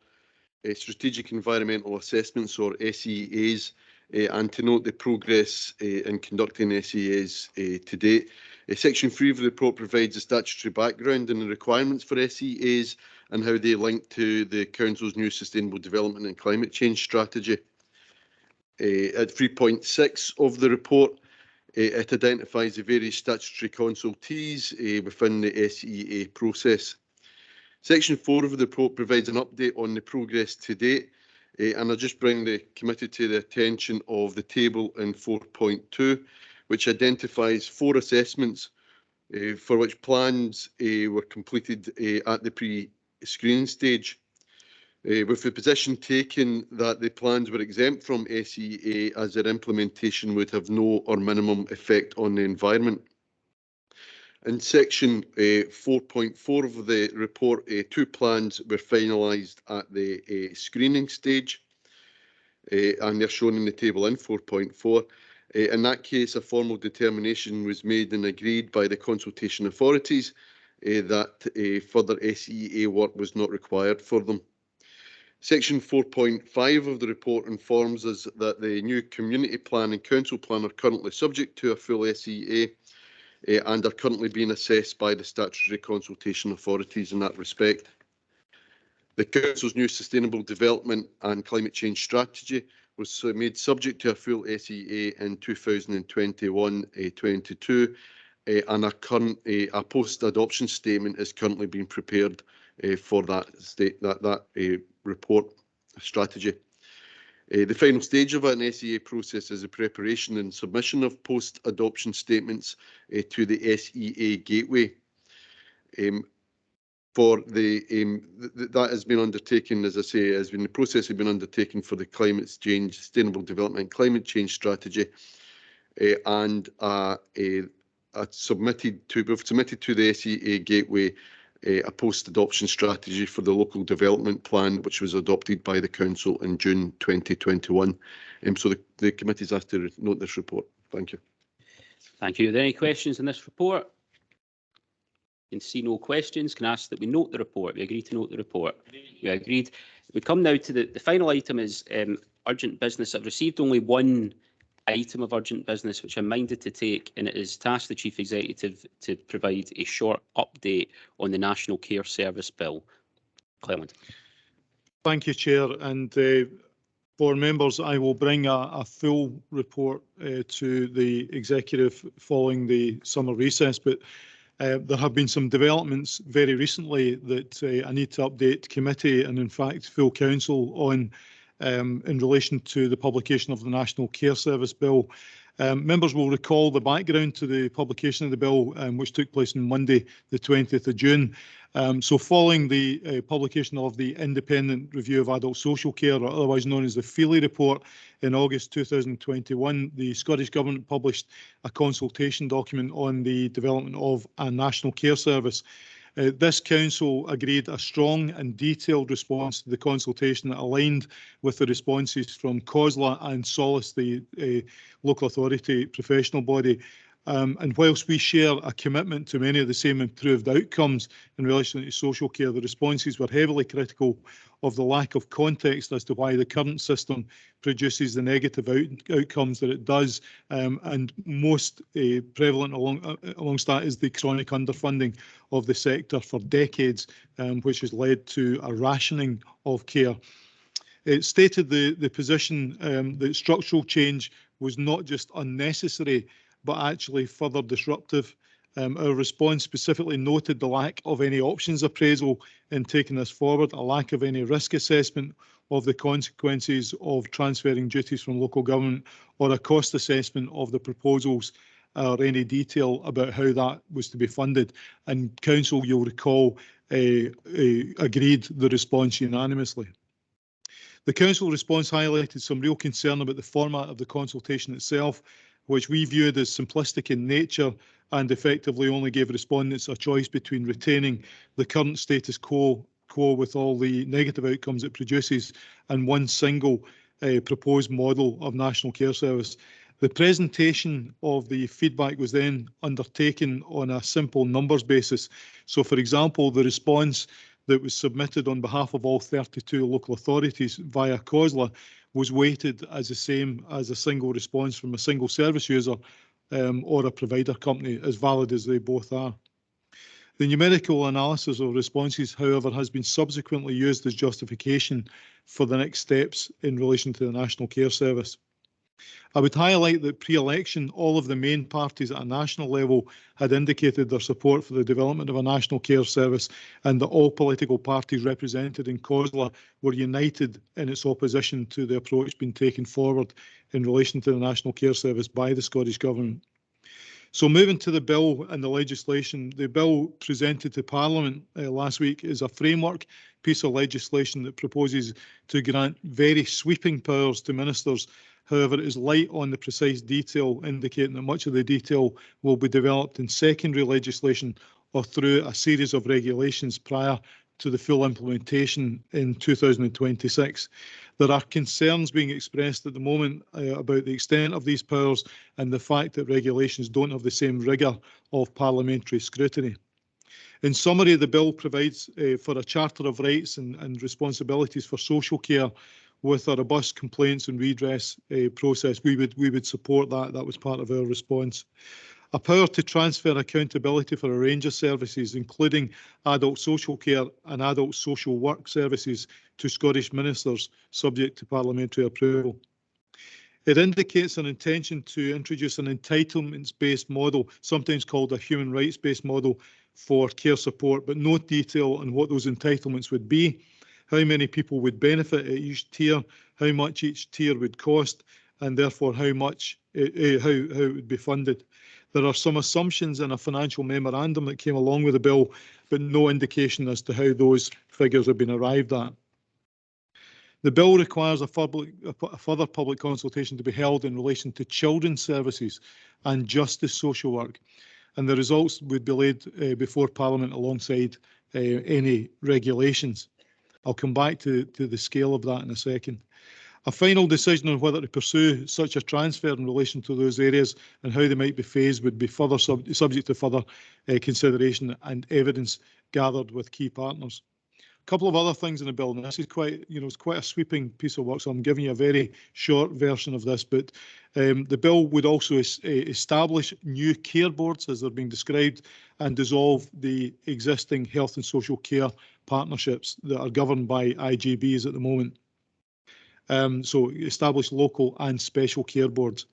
strategic environmental assessments, or SEAs, and to note the progress in conducting SEAs to date. Section 3 of the report provides a statutory background and the requirements for SEAs and how they link to the Council's new Sustainable Development and Climate Change strategy. At 3.6 of the report, it identifies the various statutory consultees within the SEA process. Section 4 of the report provides an update on the progress to date, and I'll just bring the committee to the attention of the table in 4.2, which identifies 4 assessments for which plans were completed at the pre-screening stage, with the position taken that the plans were exempt from SEA as their implementation would have no or minimum effect on the environment. In section 4.4 of the report, 2 plans were finalised at the screening stage, and they're shown in the table in 4.4. In that case, a formal determination was made and agreed by the consultation authorities that further SEA work was not required for them. Section 4.5 of the report informs us that the new community plan and council plan are currently subject to a full SEA and are currently being assessed by the statutory consultation authorities in that respect. The Council's new Sustainable Development and Climate Change strategy was made subject to a full SEA in 2021-22, and a post-adoption statement is currently being prepared for that report strategy. The final stage of an SEA process is the preparation and submission of post-adoption statements to the SEA Gateway. That has been undertaken, as I say, the process has been undertaken for the climate change, sustainable development, and climate change strategy, and we've submitted to the SEA Gateway a post-adoption strategy for the local development plan, which was adopted by the Council in June 2021. So the committee is asked to note this report. Thank you. Thank you. Are there any questions on this report? Can see no questions. Can I ask that we note the report? We agree to note the report. We agreed. We come now to the final item is urgent business. I've received only one item of urgent business, which I'm minded to take, and it is to ask the Chief Executive to provide a short update on the National Care Service Bill. Clement. Thank you, Chair. And for members, I will bring a full report to the Executive following the summer recess, but there have been some developments very recently that I need to update committee and in fact full council on in relation to the publication of the National Care Service Bill. Members will recall the background to the publication of the bill, which took place on Monday, the 20th of June. So following the publication of the Independent Review of Adult Social Care, or otherwise known as the Feely Report, in August 2021, the Scottish Government published a consultation document on the development of a National Care Service. This council agreed a strong and detailed response to the consultation that aligned with the responses from COSLA and Solace, the local authority professional body. And whilst we share a commitment to many of the same improved outcomes in relation to social care, the responses were heavily critical of the lack of context as to why the current system produces the negative outcomes that it does. And most prevalent amongst that is the chronic underfunding of the sector for decades, which has led to a rationing of care. It stated the position that structural change was not just unnecessary, but actually further disruptive. Our response specifically noted the lack of any options appraisal in taking this forward, a lack of any risk assessment of the consequences of transferring duties from local government, or a cost assessment of the proposals, or any detail about how that was to be funded. And Council, you'll recall, agreed the response unanimously. The Council response highlighted some real concern about the format of the consultation itself, which we viewed as simplistic in nature and effectively only gave respondents a choice between retaining the current status quo with all the negative outcomes it produces and one single proposed model of National Care Service. The presentation of the feedback was then undertaken on a simple numbers basis. So, for example, the response that was submitted on behalf of all 32 local authorities via COSLA was weighted as the same as a single response from a single service user or a provider company, as valid as they both are. The numerical analysis of responses, however, has been subsequently used as justification for the next steps in relation to the National Care Service. I would highlight that pre-election, all of the main parties at a national level had indicated their support for the development of a National Care Service, and that all political parties represented in COSLA were united in its opposition to the approach being taken forward in relation to the National Care Service by the Scottish Government. So moving to the bill and the legislation, the bill presented to Parliament last week is a framework piece of legislation that proposes to grant very sweeping powers to ministers. However, it is light on the precise detail, indicating that much of the detail will be developed in secondary legislation or through a series of regulations prior to the full implementation in 2026. There are concerns being expressed at the moment about the extent of these powers and the fact that regulations don't have the same rigour of parliamentary scrutiny. In summary, the bill provides for a charter of rights and responsibilities for social care with a robust complaints and redress process. We would support that. That was part of our response. A power to transfer accountability for a range of services, including adult social care and adult social work services, to Scottish ministers, subject to parliamentary approval. It indicates an intention to introduce an entitlements-based model, sometimes called a human rights-based model, for care support, but no detail on what those entitlements would be, how many people would benefit at each tier, how much each tier would cost, and therefore how much how it would be funded. There are some assumptions in a financial memorandum that came along with the bill, but no indication as to how those figures have been arrived at. The bill requires a further public consultation to be held in relation to children's services and justice social work, and the results would be laid before Parliament alongside any regulations. I'll come back to the scale of that in a second. A final decision on whether to pursue such a transfer in relation to those areas and how they might be phased would be further subject to further consideration and evidence gathered with key partners. A couple of other things in the bill, and this is quite, it's quite a sweeping piece of work, so I'm giving you a very short version of this, but the bill would also establish new care boards, as they're being described, and dissolve the existing health and social care partnerships that are governed by IGBs at the moment. So establish local and special care boards.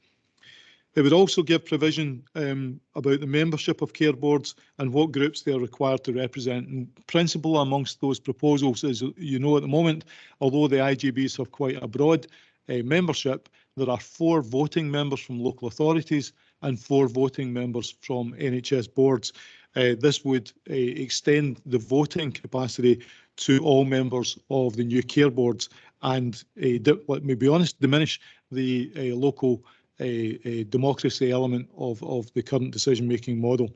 It would also give provision about the membership of care boards and what groups they are required to represent. And principal amongst those proposals is, you know, at the moment, although the IGBs have quite a broad membership, there are 4 voting members from local authorities and 4 voting members from NHS boards. This would extend the voting capacity to all members of the new care boards and, let me be honest, diminish the local democracy element of the current decision-making model.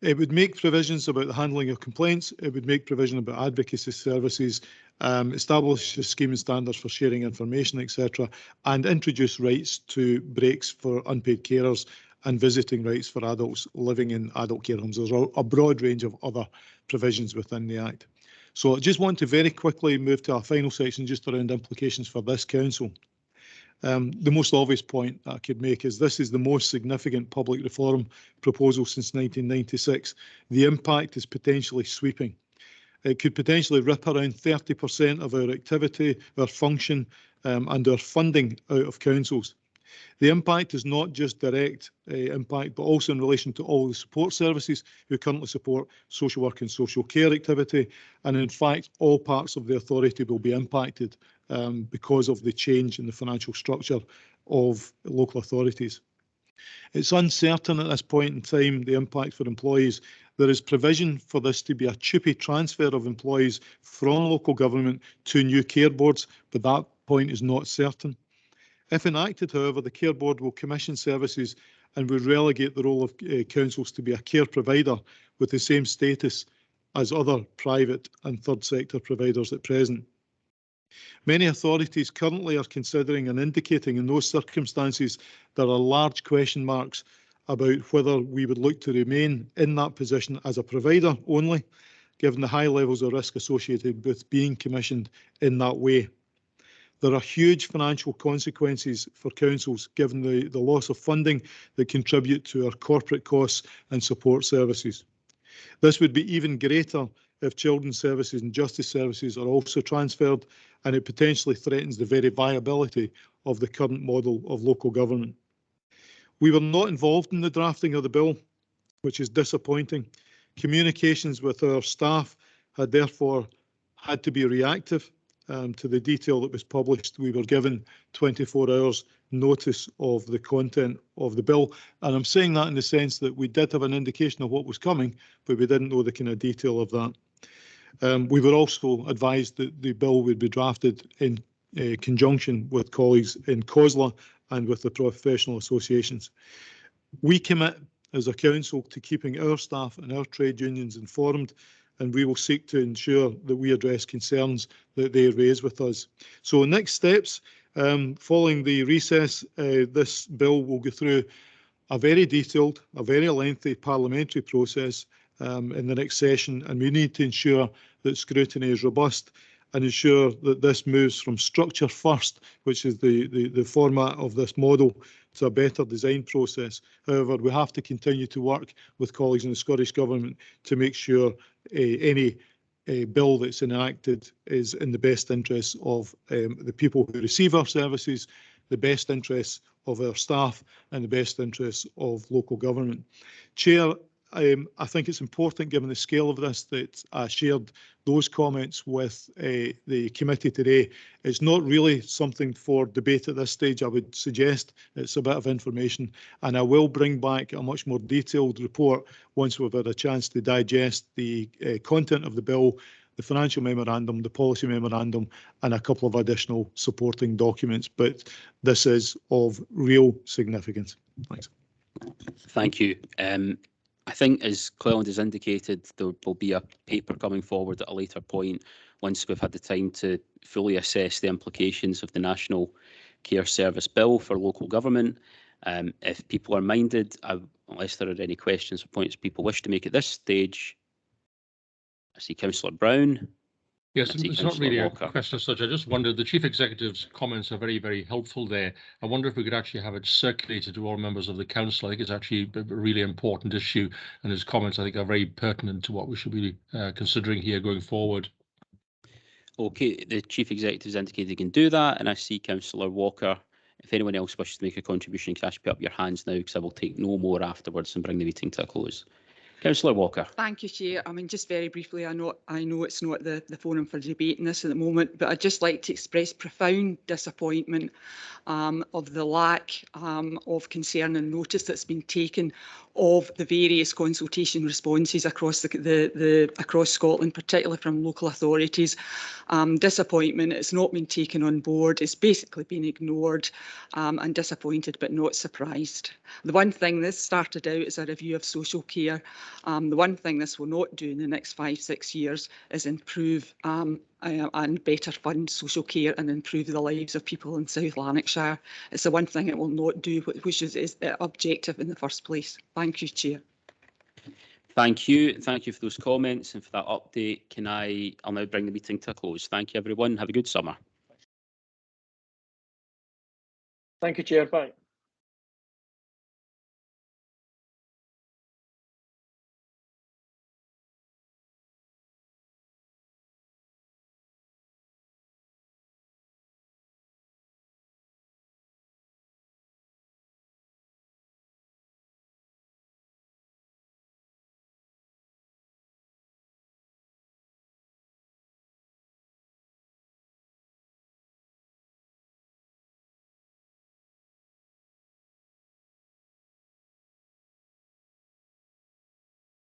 It would make provisions about the handling of complaints. It would make provision about advocacy services, establish a scheme and standards for sharing information, etc., and introduce rights to breaks for unpaid carers and visiting rights for adults living in adult care homes. There's a broad range of other provisions within the Act. So I just want to very quickly move to our final section just around implications for this council. The most obvious point I could make is this is the most significant public reform proposal since 1996. The impact is potentially sweeping. It could potentially rip around 30% of our activity, our function and our funding out of councils. The impact is not just direct impact, but also in relation to all the support services who currently support social work and social care activity. And in fact, all parts of the authority will be impacted because of the change in the financial structure of local authorities. It's uncertain at this point in time, the impact for employees. There is provision for this to be a chippy transfer of employees from local government to new care boards, but that point is not certain. If enacted, however, the care board will commission services and will relegate the role of councils to be a care provider with the same status as other private and third sector providers at present. Many authorities currently are considering and indicating in those circumstances there are large question marks about whether we would look to remain in that position as a provider only, given the high levels of risk associated with being commissioned in that way. There are huge financial consequences for councils given the loss of funding that contribute to our corporate costs and support services. This would be even greater if children's services and justice services are also transferred, and it potentially threatens the very viability of the current model of local government. We were not involved in the drafting of the bill, which is disappointing. Communications with our staff had therefore had to be reactive to the detail that was published. We were given 24 hours notice of the content of the bill. And I'm saying that in the sense that we did have an indication of what was coming, but we didn't know the kind of detail of that. We were also advised that the bill would be drafted in conjunction with colleagues in COSLA and with the professional associations. We commit as a council to keeping our staff and our trade unions informed, and we will seek to ensure that we address concerns that they raise with us. So next steps, following the recess, this bill will go through a very detailed, a very lengthy parliamentary process in the next session, and we need to ensure that scrutiny is robust and ensure that this moves from structure first, which is the format of this model, to a better design process. However, we have to continue to work with colleagues in the Scottish Government to make sure any bill that's enacted is in the best interests of the people who receive our services, the best interests of our staff and the best interests of local government. Chair, I think it's important, given the scale of this, that I shared those comments with the committee today. It's not really something for debate at this stage. I would suggest it's a bit of information, and I will bring back a much more detailed report once we've had a chance to digest the content of the bill, the financial memorandum, the policy memorandum, and a couple of additional supporting documents. But this is of real significance. Thanks. Thank you. I think, as Cleland has indicated, there will be a paper coming forward at a later point once we've had the time to fully assess the implications of the National Care Service Bill for local government. If people are minded, unless there are any questions or points people wish to make at this stage, I see Councillor Brown. Yes, it's not really a question as such. I just wondered, the Chief Executive's comments are very, very helpful there. I wonder if we could actually have it circulated to all members of the Council. I think it's actually a really important issue, and his comments, I think, are very pertinent to what we should be considering here going forward. Okay, the Chief Executive has indicated he can do that, and I see Councillor Walker If anyone else wishes to make a contribution, can I ask you put up your hands now, because I will take no more afterwards and bring the meeting to a close. Councillor Walker. Thank you, Chair. I mean, just very briefly, I know it's not the forum for debating this at the moment, but I'd just like to express profound disappointment of the lack of concern and notice that's been taken of the various consultation responses across across Scotland, particularly from local authorities. Disappointment, it's not been taken on board, it's basically been ignored, and disappointed but not surprised. The one thing this started out as a review of social care. The one thing this will not do in the next 5-6 years is improve and better fund social care and improve the lives of people in South Lanarkshire. It's the one thing it will not do, which is the objective in the first place. Thank you, Chair. Thank you. Thank you for those comments and for that update. I'll now bring the meeting to a close. Thank you, everyone. Have a good summer. Thank you, Chair. Bye.